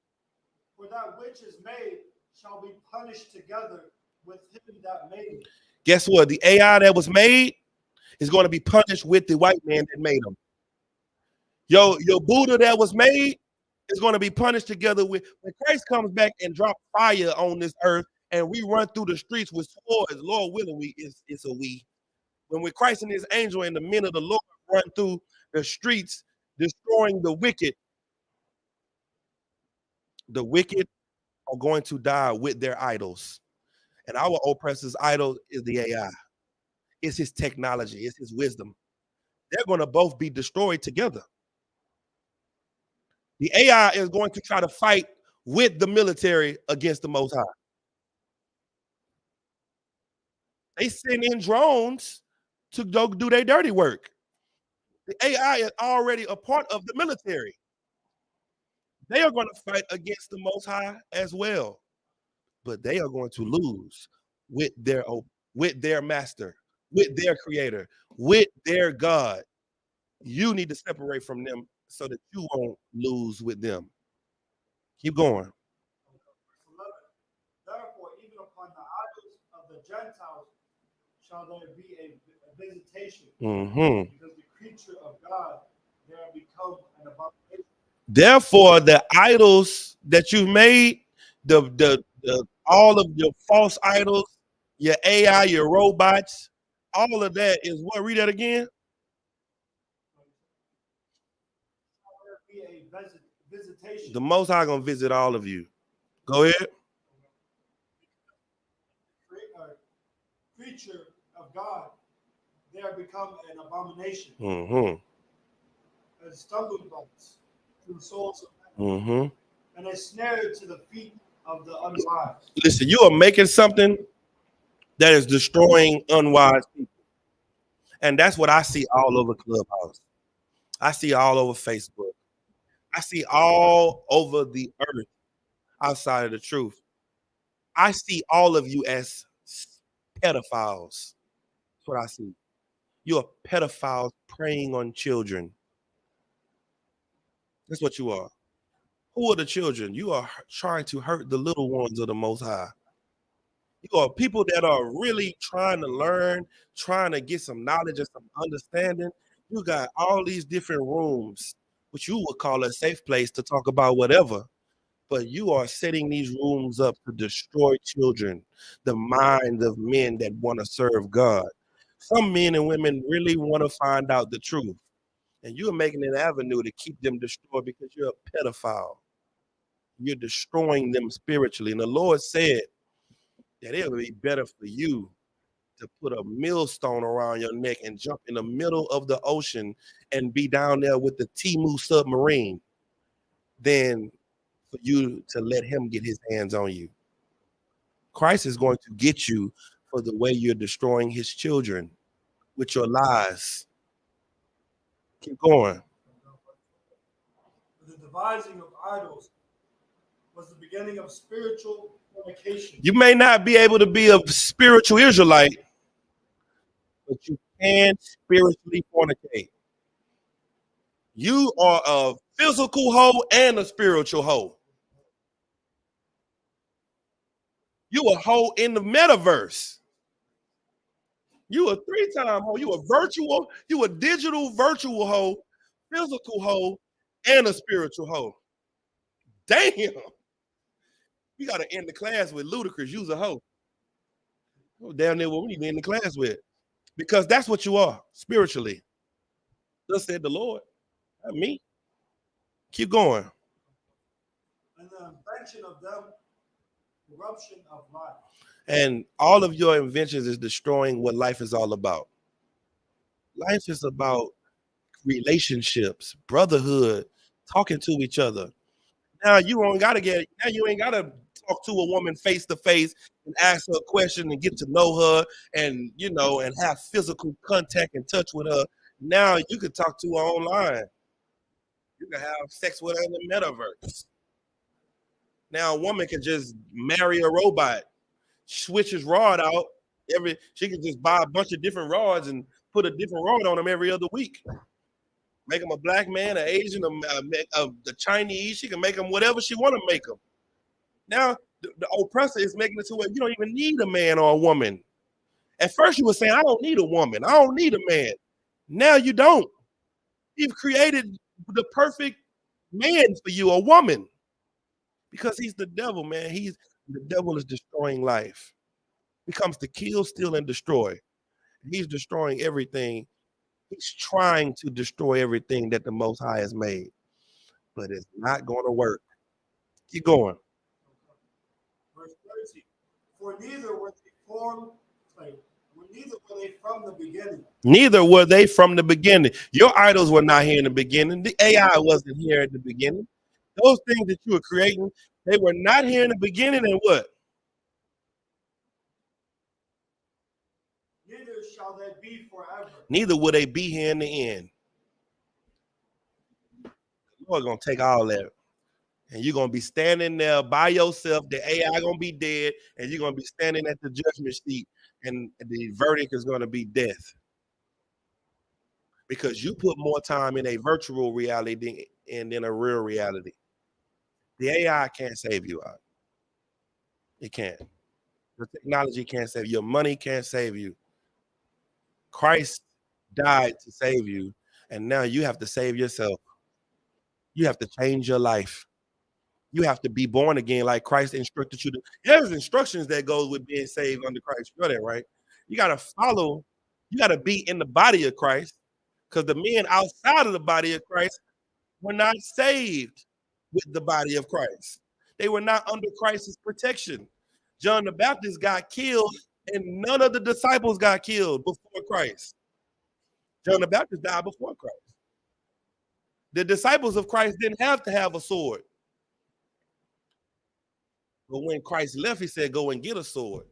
For that which is made shall be punished together with him that made it. Guess what? The AI that was made is going to be punished with the white man that made him. Your Buddha that was made is going to be punished together with, when Christ comes back and drop fire on this earth and we run through the streets with swords, Lord willing, it's a we. When Christ and his angel and the men of the Lord run through the streets, destroying the wicked are going to die with their idols. And our oppressor's idol is the AI. It's his technology. It's his wisdom. They're going to both be destroyed together. The AI is going to try to fight with the military against the Most High. They send in drones to go do their dirty work. The AI is already a part of the military. They are going to fight against the Most High as well, but they are going to lose with their master, with their creator, with their God. You need to separate from them so that you won't lose with them. Keep going. Therefore, even upon the idols of the Gentiles shall there be a visitation, because the creature of God there become an abomination. Therefore, the idols that you've made, the all of your false idols, your AI, your robots, all of that is what? Read that again. Shall there be a visitation? The Most High gonna visit all of you. Go ahead. Creature of God there become an abomination, and stumbling blocks to the souls of men, and a snare to the feet of the unwise. Listen, you are making something that is destroying unwise people. And that's what I see all over Clubhouse. I see all over Facebook. I see all over the earth outside of the truth. I see all of you as pedophiles. That's what I see. You're pedophiles preying on children. That's what you are. Who are the children? You are trying to hurt the little ones of the Most High. You are people that are really trying to learn, trying to get some knowledge and some understanding. You got all these different rooms, which you would call a safe place to talk about whatever. But you are setting these rooms up to destroy children, the minds of men that want to serve God. Some men and women really want to find out the truth. And you're making an avenue to keep them destroyed because you're a pedophile. You're destroying them spiritually. And the Lord said that it would be better for you to put a millstone around your neck and jump in the middle of the ocean and be down there with the Timu submarine than for you to let him get his hands on you. Christ is going to get you for the way you're destroying his children with your lies. Keep going. The devising of idols was the beginning of spiritual fornication. You may not be able to be a spiritual Israelite, but you can spiritually fornicate. You are a physical hoe and a spiritual hoe. You a hoe in the metaverse. You a three-time hoe. You a virtual, you a digital virtual hoe, physical hoe, and a spiritual hoe. Damn. You got to end the class with ludicrous. You's a hoe. Oh, damn near what we need to end the class with. Because that's what you are spiritually. Thus said the Lord. Not me. Keep going. And the invention of them, corruption of life. And all of your inventions is destroying what life is all about. Life is about relationships, brotherhood, talking to each other. Now you ain't gotta talk to a woman face to face and ask her a question and get to know her and and have physical contact and touch with her. Now you can talk to her online. You can have sex with her in the metaverse. Now a woman can just marry a robot, switch his rod out she can just buy a bunch of different rods and put a different rod on them every other week. Make him a black man, an Asian, the Chinese. She can make them whatever she want to make them. Now the oppressor is making it to where you don't even need a man or a woman. At first you were saying, I don't need a woman. I don't need a man. Now you don't. You've created the perfect man for you, a woman. Because he's the devil, man. The devil is destroying life. He comes to kill, steal, and destroy. He's destroying everything. He's trying to destroy everything that the Most High has made. But it's not going to work. Keep going. Verse 30. For neither were they from the beginning. Neither were they from the beginning. Your idols were not here in the beginning. The AI wasn't here at the beginning. Those things that you were creating, they were not here in the beginning. And what? Neither shall they be forever. Neither will they be here in the end. The Lord's gonna take all that. And you're gonna be standing there by yourself. The AI gonna be dead, and you're gonna be standing at the judgment seat, and the verdict is gonna be death. Because you put more time in a virtual reality than in a real reality. The AI can't save you out. It can't. The technology can't save you. Your money can't save you. Christ died to save you, and now you have to save yourself. You have to change your life. You have to be born again like Christ instructed you to. There's instructions that goes with being saved under Christ. You know that, right? You got to follow. You got to be in the body of Christ, because the men outside of the body of Christ were not saved with the body of Christ. They were not under Christ's protection. John the Baptist got killed, and none of the disciples got killed before Christ. John the Baptist died before Christ. The disciples of Christ didn't have to have a sword. But when Christ left, he said, go and get a sword,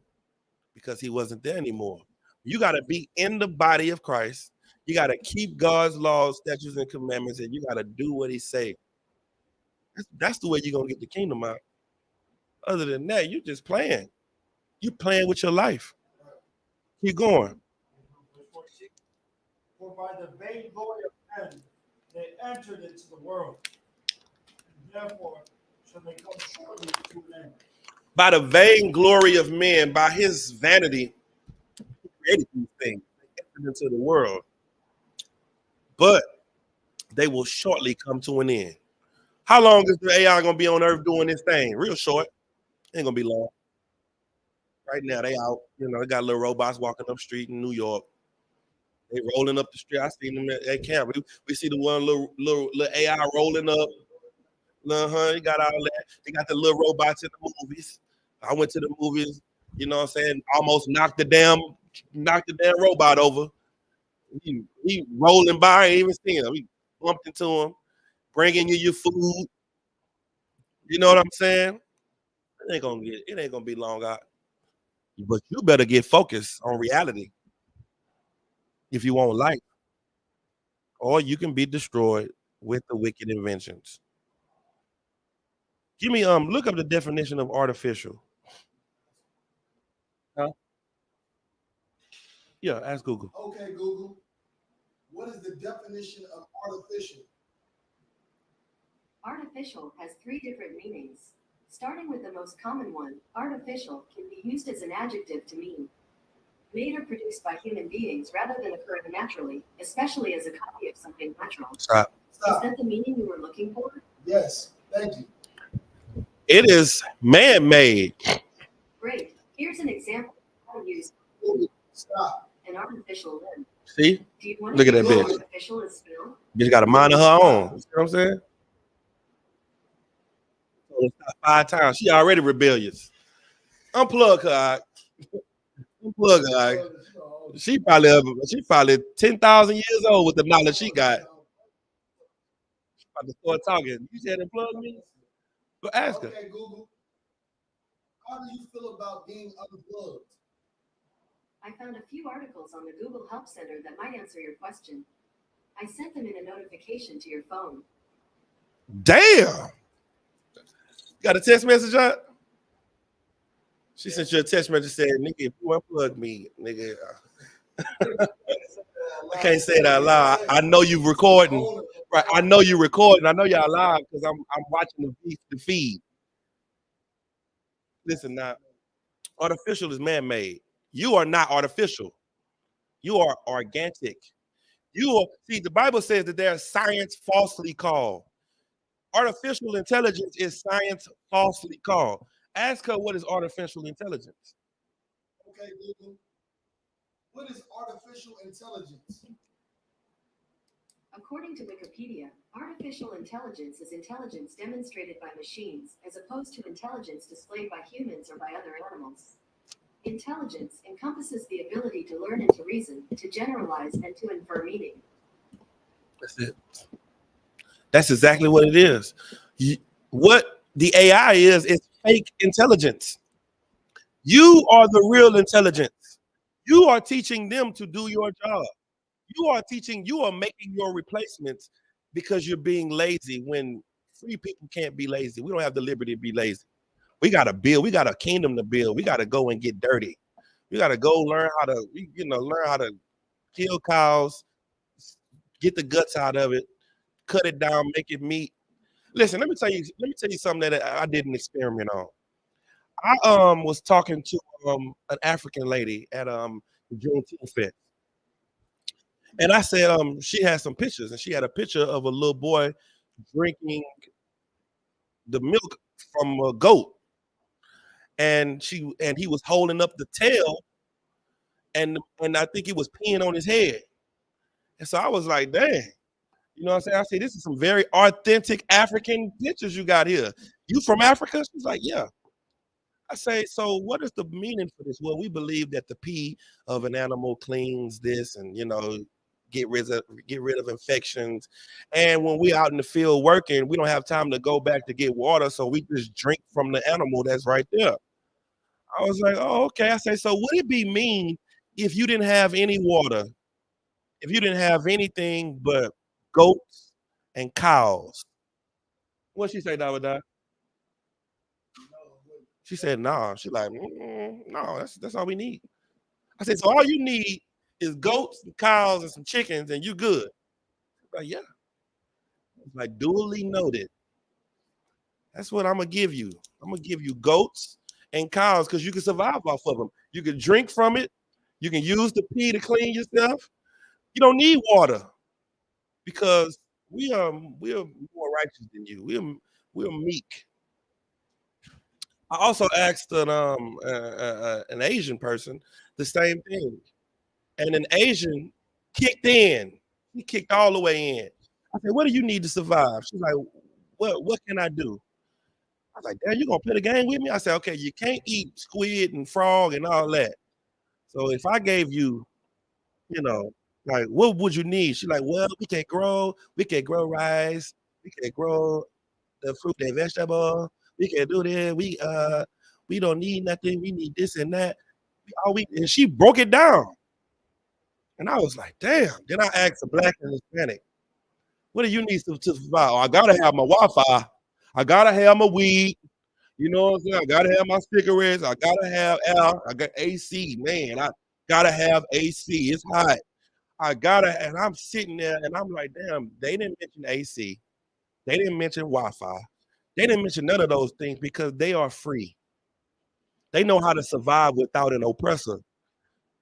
because he wasn't there anymore. You got to be in the body of Christ. You got to keep God's laws, statutes, and commandments, and you got to do what he say. That's the way you're going to get the kingdom out. Other than that, you're just playing. You're playing with your life. Keep going. For by the vain glory of men, they entered into the world. Therefore, shall they come shortly to an end. By the vain glory of men, by his vanity, he created these things. They entered into the world. But they will shortly come to an end. How long is the AI going to be on earth doing this thing? Real short. Ain't going to be long. Right now, they out. You know, they got little robots walking up the street in New York. They rolling up the street. I seen them at camp. We see the one little AI rolling up. They got all that. They got the little robots in the movies. I went to the movies, you know what I'm saying? Almost knocked the damn robot over. He rolling by, I ain't even seen him. He bumped into him, bringing you your food. You know what I'm saying? It ain't gonna be long out. But you better get focused on reality if you want life, or you can be destroyed with the wicked inventions. Give me look up the definition of artificial. Huh? Yeah, ask Google. Okay, Google. What is the definition of artificial? Artificial has 3 different meanings. Starting with the most common one, artificial can be used as an adjective to mean made or produced by human beings rather than occurring naturally, especially as a copy of something natural. Stop. Is that the meaning you were looking for? Yes, thank you. It is man-made. Great. Here's an example of how to use an artificial limb. See? Do you want Look to at that know bitch. what artificial is spelled? Bitch got a mind of her own. You see what I'm saying? So stop 5 times. She already rebellious. Unplug her. Out. Unplug her. Out. She probably 10,000 years old with the knowledge she got. She's about to start talking. You said unplug me? But ask her. Okay, Google. How do you feel about being unplugged? I found a few articles on the Google Help Center that might answer your question. I sent them in a notification to your phone. Damn. Got a text message out? She sent you a text message saying, nigga, if you unplug me, nigga. I can't say that out loud. I know you recording. Right. I know you recording. I know y'all live because I'm watching the feed. Listen now. Artificial is man-made. You are not artificial. You are organic. The Bible says that there's science falsely called. Artificial intelligence is science falsely called. Ask her, what is artificial intelligence? Okay, Google. What is artificial intelligence? According to Wikipedia, artificial intelligence is intelligence demonstrated by machines as opposed to intelligence displayed by humans or by other animals. Intelligence encompasses the ability to learn and to reason, to generalize and to infer meaning. That's it. That's exactly what it is. What the AI is fake intelligence. You are the real intelligence. You are teaching them to do your job. You are making your replacements because you're being lazy when free people can't be lazy. We don't have the liberty to be lazy. We got to build. We got a kingdom to build. We got to go and get dirty. We got to go learn how to, learn how to kill cows, get the guts out of it, cut it down, make it meat. Listen, let me tell you something that I did an experiment on. I was talking to an African lady at the Juneteenth Fest. And I said, she had some pictures, and she had a picture of a little boy drinking the milk from a goat. And he was holding up the tail, and I think he was peeing on his head. And so I was like, dang, you know what I'm saying? I said, this is some very authentic African pictures you got here. You from Africa? She's like, yeah. I say, so what is the meaning for this? Well, we believe that the pee of an animal cleans this and, get rid of infections. And when we out in the field working, we don't have time to go back to get water, so we just drink from the animal that's right there. I was like, oh, okay. I say, so would it be mean if you didn't have any water, if you didn't have anything but goats and cows? What she say, Dawada? She said, no. Nah. She like, no, that's all we need. I said, so all you need is goats and cows and some chickens, and you good. Like, yeah. Like, duly noted. That's what I'm gonna give you. I'm gonna give you goats and cows because you can survive off of them. You can drink from it. You can use the pee to clean yourself. You don't need water because we are more righteous than you. We're meek. I also asked an Asian person the same thing, and an Asian kicked in. He kicked all the way in. I said, "What do you need to survive?" She's like, "What can I do?" I was like, "Damn, you gonna play the game with me?" I said, "Okay, you can't eat squid and frog and all that. So if I gave you, like, what would you need?" She's like, "Well, we can grow rice, we can grow the fruit and vegetable, we can do this. We don't need nothing. We need this and that. And she broke it down. And I was like, damn. Then I asked a black and Hispanic, what do you need to survive? Oh, I gotta have my Wi-Fi. I gotta have my weed. You know what I'm saying? I gotta have my cigarettes. I gotta have air. I got AC. Man, I gotta have AC. It's hot. And I'm sitting there and I'm like, damn, they didn't mention AC. They didn't mention Wi-Fi. They didn't mention none of those things because they are free. They know how to survive without an oppressor.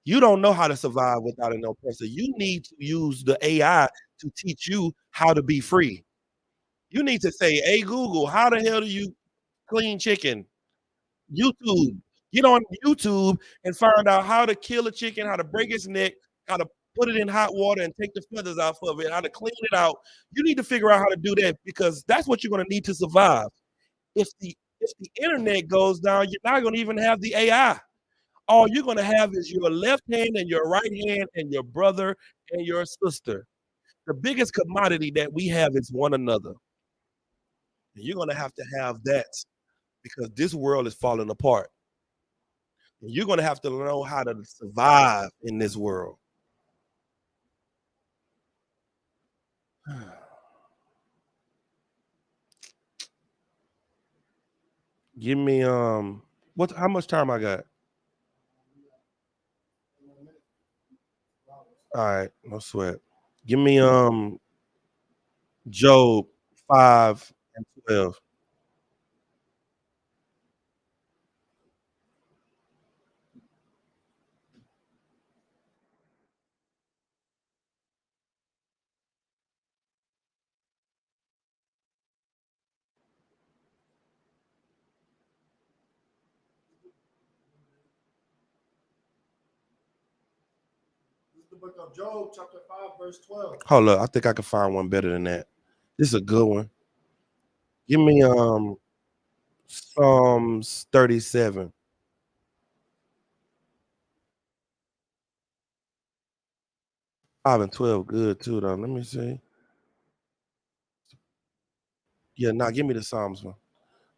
You don't know how to survive without an oppressor. You need to use the AI to teach you how to be free. You need to say, hey, Google, how the hell do you clean chicken? YouTube. Get on YouTube and find out how to kill a chicken, how to break its neck, how to put it in hot water and take the feathers off of it, how to clean it out. You need to figure out how to do that because that's what you're going to need to survive. If the internet goes down, you're not going to even have the AI. All you're going to have is your left hand and your right hand and your brother and your sister. The biggest commodity that we have is one another. And you're going to have that because this world is falling apart. And you're going to have to know how to survive in this world. Give me how much time I got? All right, no sweat. Give me Job 5 and 12. This is the book of Job, chapter 5, verse 12. Hold up, I think I can find one better than that. This is a good one. Give me Psalms 37. 5 and 12, good too, though. Let me see. Yeah, give me the Psalms one.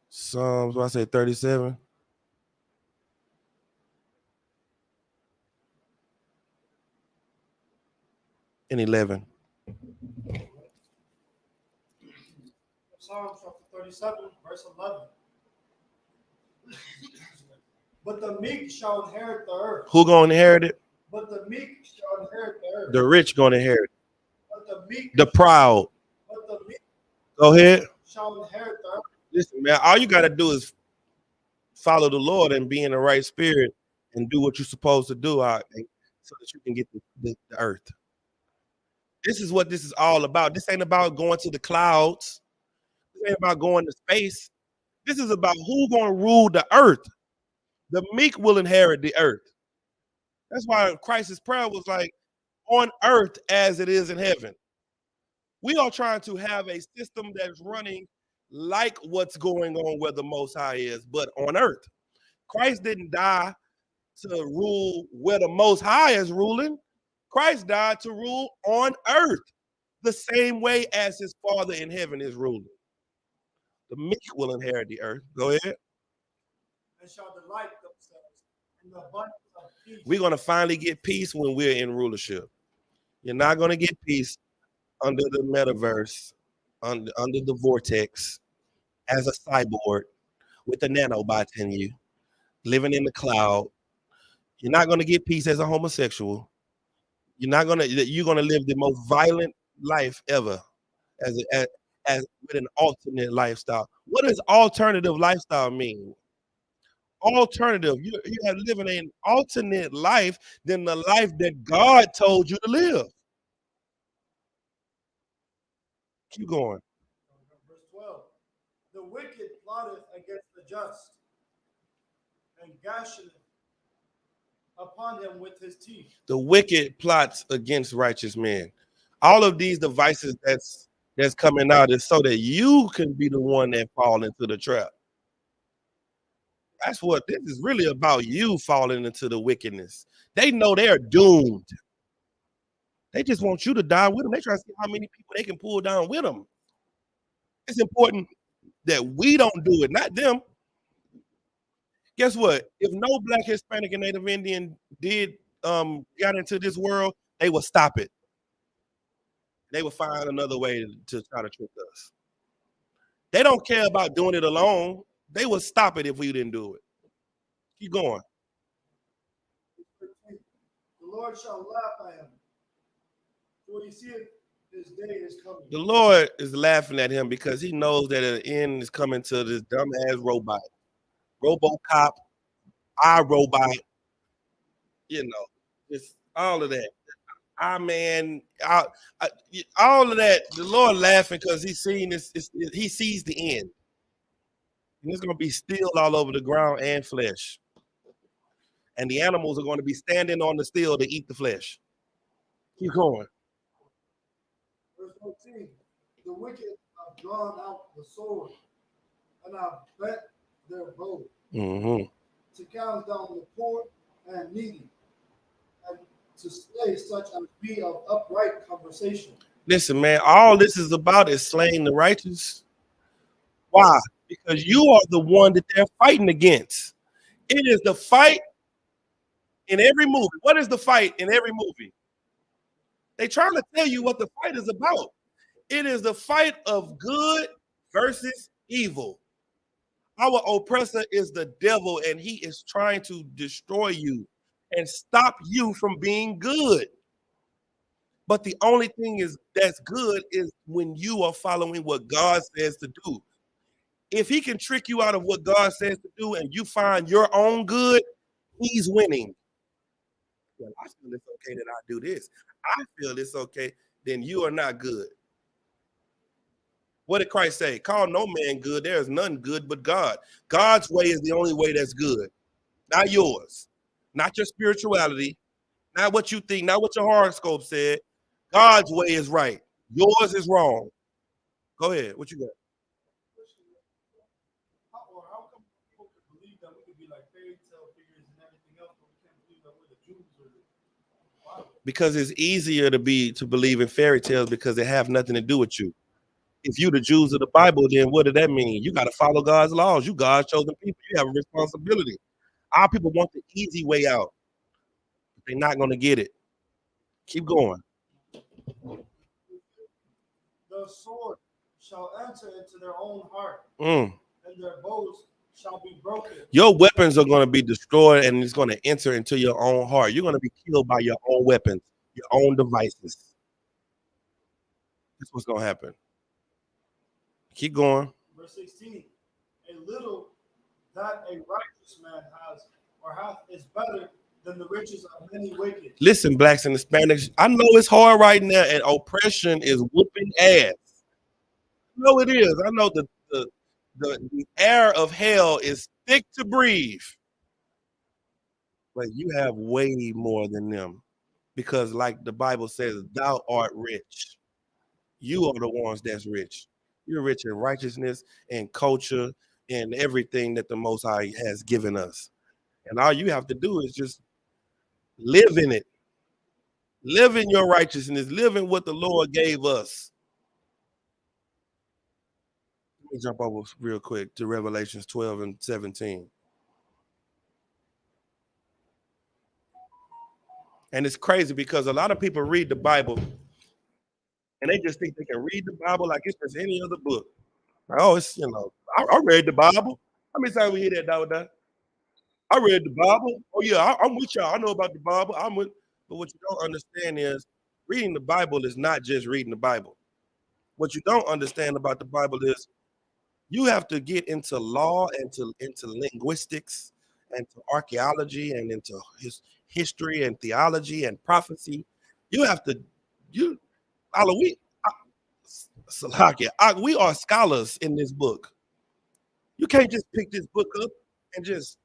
Psalms, what I say, 37? and 11. Psalms chapter 37, verse 11. But the meek shall inherit the earth. Who gonna inherit it? But the meek shall inherit the earth. The rich gonna inherit it. But the meek. The proud. But the meek. Go ahead. Shall inherit the earth. Listen, man, all you gotta do is follow the Lord and be in the right spirit and do what you're supposed to do so that you can get the earth. This is what this is all about. This ain't about going to the clouds. This ain't about going to space. This is about who's gonna rule the earth. The meek will inherit the earth. That's why Christ's prayer was like, on earth as it is in heaven. We are trying to have a system that's running like what's going on where the Most High is, but on earth. Christ didn't die to rule where the Most High is ruling. Christ died to rule on earth the same way as his Father in heaven is ruling. The meek will inherit the earth. Go ahead. And shall delight themselves in the abundance of peace. We're going to finally get peace when we're in rulership. You're not going to get peace under the metaverse, under the vortex, as a cyborg with a nanobot in you, living in the cloud. You're not going to get peace as a homosexual. You're going to live the most violent life ever as with an alternate lifestyle. What does alternative lifestyle mean? Alternative. You are living an alternate life than the life that God told you to live. Keep going. Verse 12. The wicked plotteth against the just, and gasheth upon them with his teeth. The wicked plots against righteous men. All of these devices that's coming out is so that you can be the one that fall into the trap. That's what this is really about, you falling into the wickedness. They know they're doomed. They just want you to die with them. They try to see how many people they can pull down with them. It's important that we don't do it, not them. Guess what? If no Black, Hispanic, and Native Indian got into this world, they will stop it. They will find another way to try to trick us. They don't care about doing it alone. They will stop it if we didn't do it. Keep going. The Lord shall laugh at him, for he seeth his day is coming. The Lord is laughing at him because he knows that an end is coming to this dumbass robot. RoboCop, iRobot, just all of that. Man, all of that. The Lord laughing because he's seeing this. He sees the end. And it's going to be steel all over the ground and flesh. And the animals are going to be standing on the steel to eat the flesh. Keep going. Verse 14. The wicked have drawn out the sword, and have bent their bow to cast down the poor and needy, and to slay such as be of upright conversation. Listen, man, all this is about is slaying the righteous. Why? Because you are the one that they're fighting against. It is the fight in every movie. What is the fight in every movie? They trying to tell you what the fight is about. It is the fight of good versus evil. Our oppressor is the devil, and he is trying to destroy you and stop you from being good. But the only thing that's good is when you are following what God says to do. If he can trick you out of what God says to do and you find your own good, he's winning. Well, I feel it's okay that I do this. I feel it's okay, then you are not good. What did Christ say? Call no man good. There is none good but God. God's way is the only way that's good. Not yours. Not your spirituality. Not what you think. Not what your horoscope said. God's way is right. Yours is wrong. Go ahead. What you got? How come people could believe that we could be like fairy tale figures and everything else, but we can't believe that we're the Jews or the Bible? Because it's easier to believe in fairy tales because they have nothing to do with you. If you the Jews of the Bible, then what did that mean? You got to follow God's laws. You God's chosen people. You have a responsibility. Our people want the easy way out, but they're not going to get it. Keep going. The sword shall enter into their own heart, Mm. and their bows shall be broken. Your weapons are going to be destroyed, and it's going to enter into your own heart. You're going to be killed by your own weapons, your own devices. That's what's going to happen. Keep going. Verse 16. A little that a righteous man has or hath is better than the riches of many wicked. Listen, blacks and Hispanics, I know it's hard right now, and oppression is whooping ass. No, it is. I know the air of hell is thick to breathe. But you have way more than them. Because like the Bible says, thou art rich. You are the ones that's rich. You're rich in righteousness and culture and everything that the Most High has given us. And all you have to do is just live in it. Live in your righteousness. Live in what the Lord gave us. Let me jump over real quick to Revelations 12 and 17. And it's crazy because a lot of people read the Bible and they just think they can read the Bible like it's just any other book. Like, oh, it's, I read the Bible. How many times we hear that nowadays? I read the Bible. Oh, yeah, I'm with y'all. I know about the Bible. But what you don't understand is reading the Bible is not just reading the Bible. What you don't understand about the Bible is you have to get into law and into linguistics and to archaeology and into history and theology and prophecy. You have to, we are scholars in this book. You can't just pick this book up and just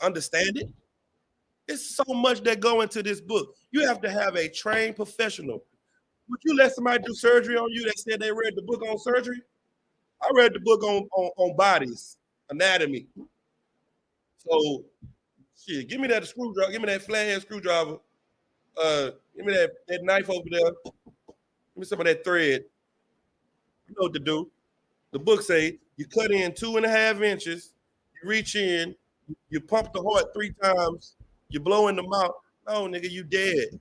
understand it. It's so much that go into this book. You have to have a trained professional. Would you let somebody do surgery on you that said they read the book on surgery? I read the book on bodies, anatomy. So, shit, give me that screwdriver. Give me that flathead screwdriver. Give me that knife over there. Give me some of that thread. You know what to do. The book say you cut in 2.5 inches. You reach in. You pump the heart 3 times. You blow in the mouth. No, nigga, you dead.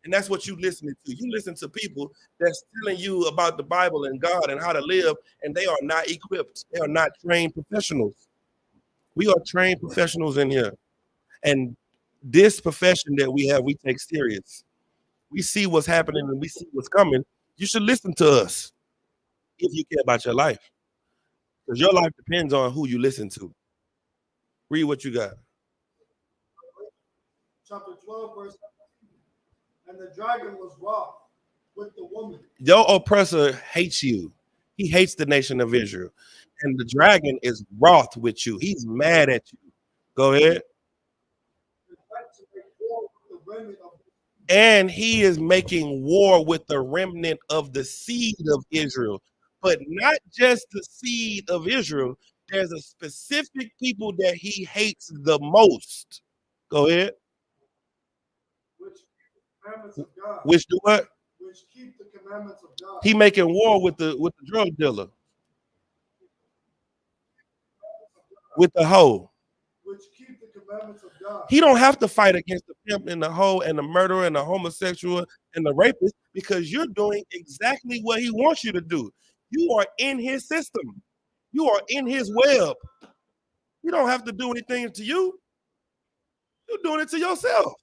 And that's what you listening to. You listen to people that's telling you about the Bible and God and how to live, and they are not equipped. They are not trained professionals. We are trained professionals in here. And this profession that we have, we take serious. We see what's happening and we see what's coming. You should listen to us if you care about your life. Because your life depends on who you listen to. Read what you got. Chapter 12, verse 17. And the dragon was wroth with the woman. Your oppressor hates you. He hates the nation of Israel. And the dragon is wroth with you. He's mad at you. Go ahead. And he is making war with the remnant of the seed of Israel. But not just the seed of Israel. There's a specific people that he hates the most. Go ahead. Which do what? Which keep the commandments of God. He making war with the drug dealer. With the hoe. Which keep the commandments of God. He don't have to fight against the pimp and the hoe and the murderer and the homosexual and the rapist because you're doing exactly what he wants you to do. You are in his system. You are in his web. You don't have to do anything to you. You're doing it to yourself.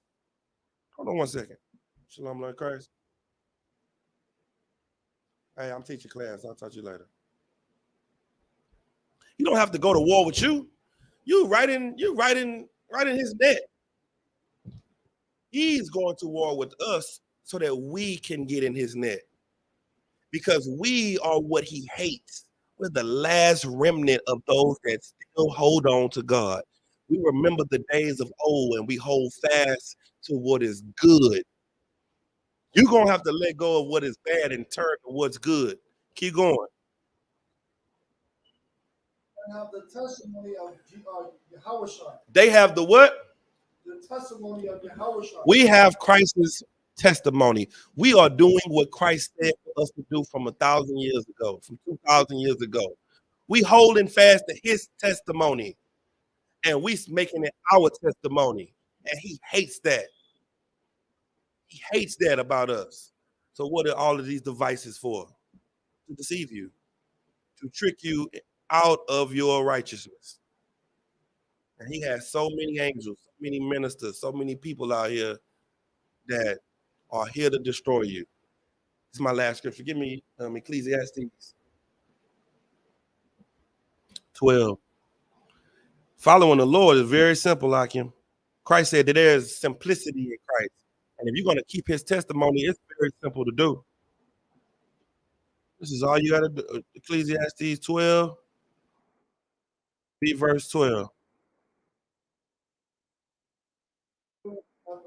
Hold on one second. Shalom, Lord Christ. Hey, I'm teaching class. I'll talk to you later. You don't have to go to war with you. You right in his net. He's going to war with us so that we can get in his net. Because we are what he hates. We're the last remnant of those that still hold on to God. We remember the days of old and we hold fast to what is good. You're going to have to let go of what is bad and turn to what's good. Keep going. And have the testimony of Yahushua. They have the what? The testimony of Yahushua. We have Christ's testimony. We are doing what Christ said for us to do from 1,000 years ago, from 2,000 years ago. We holding fast to his testimony, and we making it our testimony, and he hates that. He hates that about us. So what are all of these devices for? To deceive you, to trick you out of your righteousness. And he has so many angels, so many ministers, so many people out here that are here to destroy you. This is my last scripture. Give me Ecclesiastes 12. Following the Lord is very simple, like him. Christ said that there is simplicity in Christ. And if you're going to keep his testimony, it's very simple to do. This is all you got to do. Ecclesiastes 12, read verse 12.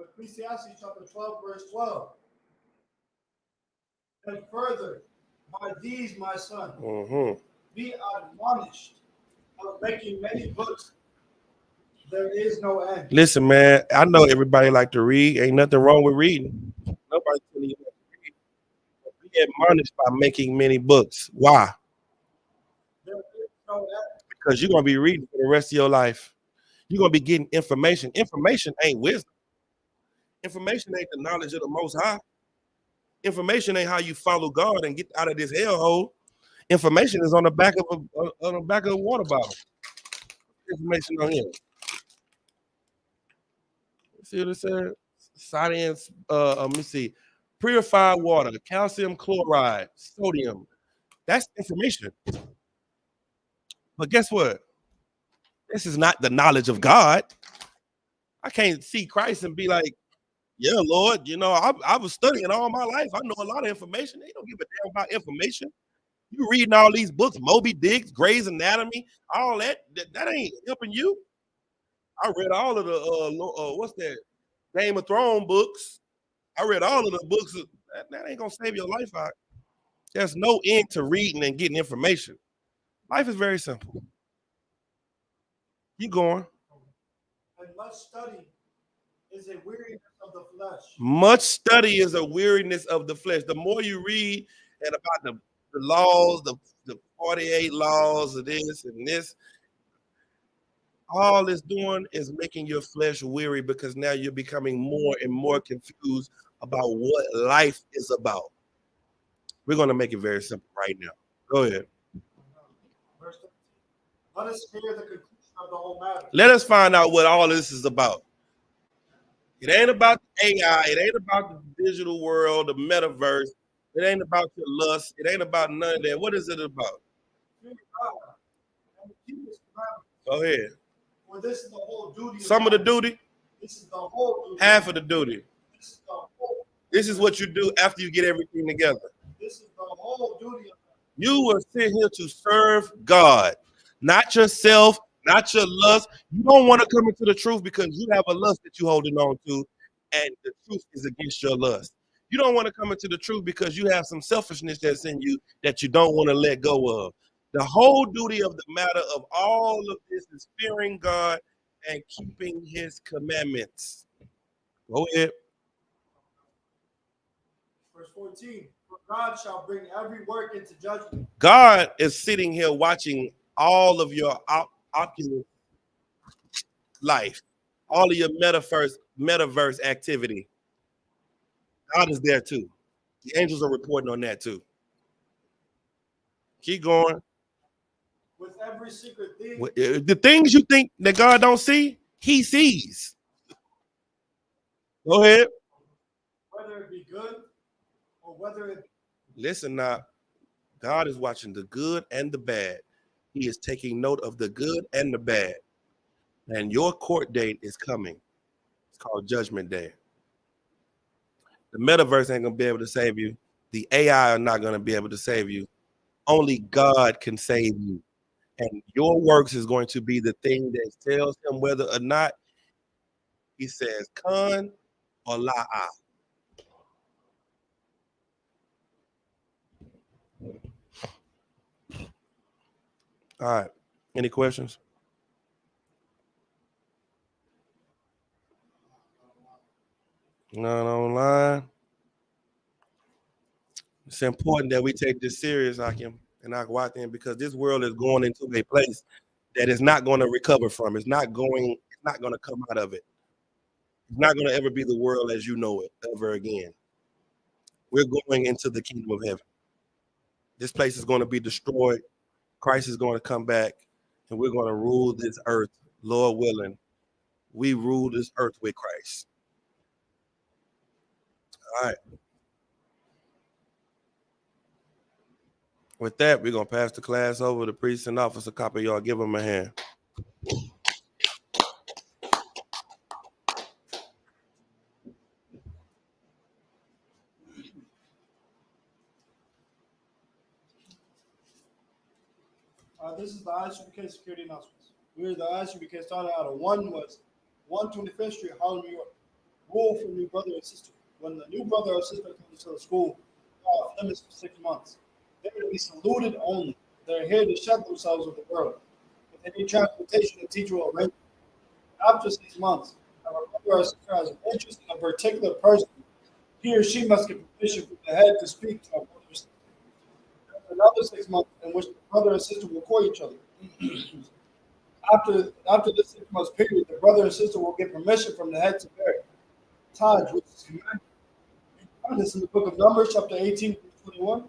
Ecclesiastes chapter 12, verse 12. And further, by these, my son, be admonished of making many books. There is no end. Listen, man, I know everybody like to read. Ain't nothing wrong with reading. Nobody telling you not to read. But be admonished by making many books. Why? There is no end. Because you're going to be reading for the rest of your life. You're going to be getting information. Information ain't wisdom. Information ain't the knowledge of the Most High. Information ain't how you follow God and get out of this hellhole. Information is on the back of a water bottle. Information on here. See what it said? Science. Let me see. Purified water, calcium chloride, sodium. That's information. But guess what? This is not the knowledge of God. I can't see Christ and be like, yeah, Lord, you know, I was studying all my life. I know a lot of information. They don't give a damn about information. You reading all these books, Moby Dick, Grey's Anatomy, all that ain't helping you. I read all of the what's that? Game of Thrones books. I read all of the books. That ain't gonna save your life out. There's no end to reading and getting information. Life is very simple. Keep going. And much study is a weariness of the flesh. Much study is a weariness of the flesh. The more you read and about the laws, the 48 laws of this and this, all it's doing is making your flesh weary because now you're becoming more and more confused about what life is about. We're going to make it very simple right now. Go ahead. Verse 13. Let us hear the conclusion of the whole matter. Let us find out what all this is about. It ain't about the AI. It ain't about the digital world, the metaverse. It ain't about your lust. It ain't about none of that. What is it about? Go ahead. For this is the whole duty. Some of the duty. This is the whole duty. Half of the duty. This is the whole. This is what you do after you get everything together. This is the whole duty. You will sit here to serve God, not yourself, not your lust. You don't want to come into the truth because you have a lust that you're holding on to, and the truth is against your lust. You don't want to come into the truth because you have some selfishness that's in you that you don't want to let go of. The whole duty of the matter of all of this is fearing God and keeping his commandments. Go ahead. Verse 14. For God shall bring every work into judgment. God is sitting here watching all of your ocular life, all of your metaverse activity. God is there too. The angels are reporting on that too. Keep going. With every secret thing. The things you think that God don't see, he sees. Go ahead. Whether it be good or whether it. Listen now, God is watching the good and the bad. He is taking note of the good and the bad. And your court date is coming. It's called Judgment Day. The metaverse ain't gonna be able to save you. The AI are not gonna be able to save you. Only God can save you. And your works is going to be the thing that tells him whether or not he says Khan or La'a. All right. Any questions? None online. It's important that we take this serious, Hakim and Akwathin, because this world is going into a place that is not going to recover from. It's not going to come out of it. It's not going to ever be the world as you know it ever again. We're going into the kingdom of heaven. This place is going to be destroyed. Christ is going to come back, and we're going to rule this earth, Lord willing. We rule this earth with Christ. All right. With that, we're going to pass the class over to priest and officer. Copy, y'all. Give them a hand. This is the Isupk security announcements. We are the Isupk started out of 125th Street, Harlem, New York. Rule for new brother and sister. When the new brother or sister comes to the school, limits for 6 months. They will be saluted only. They're here to shut themselves with the world. If they need transportation, the teacher will arrange. After 6 months, if a brother or sister has an interest in a particular person, he or she must get permission from the head to speak to a brother or sister. Another 6 months in which the brother and sister will court each other. After this 6 months period, the brother and sister will get permission from the head to marry. Taj, which is commanded. You find this in the book of Numbers, chapter 18, verse 21,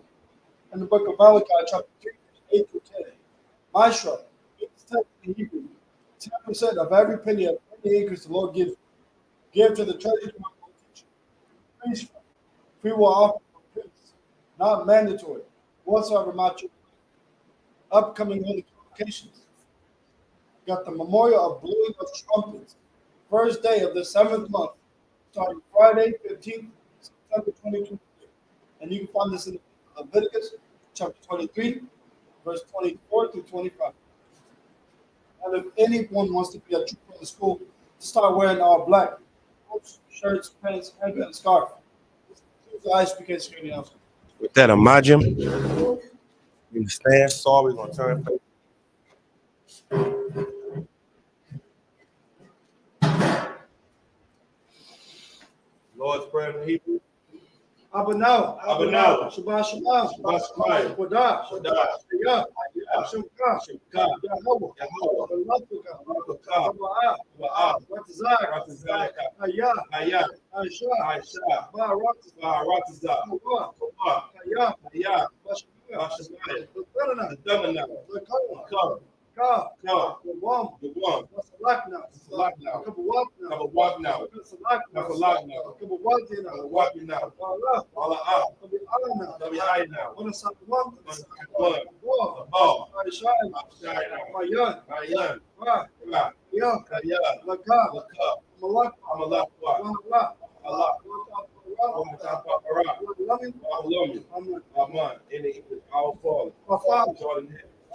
and the book of Malachi, chapter 3, verse 8 through 10. Mishra, it's text in Hebrew. 10% of every penny of any increase the Lord gives you. Give to the treasury free will offer for priests, not mandatory. Whatsoever amount you upcoming holy convocations. Got the memorial of blowing of trumpets, first day of the 7th month, starting Friday, 15th September 2023. And you can find this in Leviticus chapter 23, verse 24 through 25. And if anyone wants to be a trooper in the school, to start wearing all black, coats, shirts, pants, headband, and scarf. This is the Isupk security announcement. With that, Amajim, you stand. Sorry, we're going to turn. Lord's Prayer in Hebrew. Abanaw, Shabbat Shalom, Shabbat Shalom, Kodah, Kodah, Shemka, Yahweh, Ratazak, Hayah, Aisha, Baratazak, Hayah, Bashmaya, the one, Salakna, Kabawakna,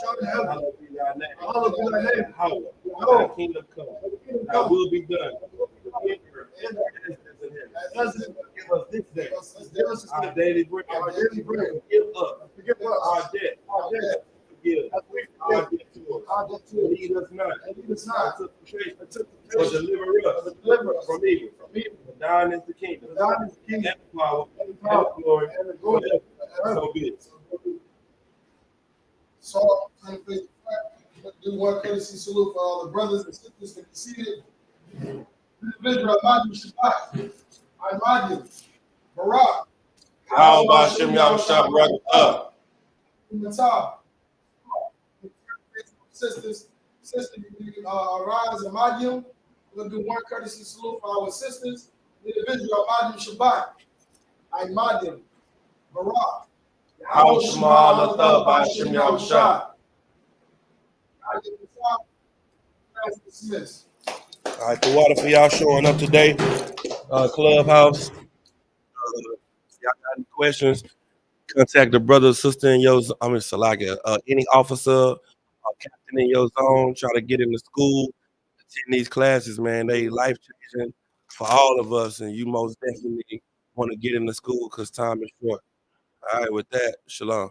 Hallowed be thy name. Thy kingdom come. Thy will be done. Give us this day our daily bread. Forgive us our debt. Forgive our debt to us. Lead us not into temptation, but deliver us from evil. For thine is the kingdom, and the power, and the glory, forever. So be it. So, do one courtesy salute for all the brothers and sisters that be seated. Individual Ahmadu Shabbat, Ahmadu, Barak, How about Shem Yahushua Barak? Natal. Sisters, you can arise Ahmadu. We're going to do one courtesy salute for our sisters. Individual Ahmadu Shabbat, Ahmadu, Barak. How Shema Latha by Shem Yahushua. All right, the water for y'all showing up today. Clubhouse. Y'all got any questions? Contact the brother, sister in your, Salakia, any officer, captain in your zone. Try to get into school, attend these classes, man. They life changing for all of us, and you most definitely want to get into school because time is short. All right, with that, shalom.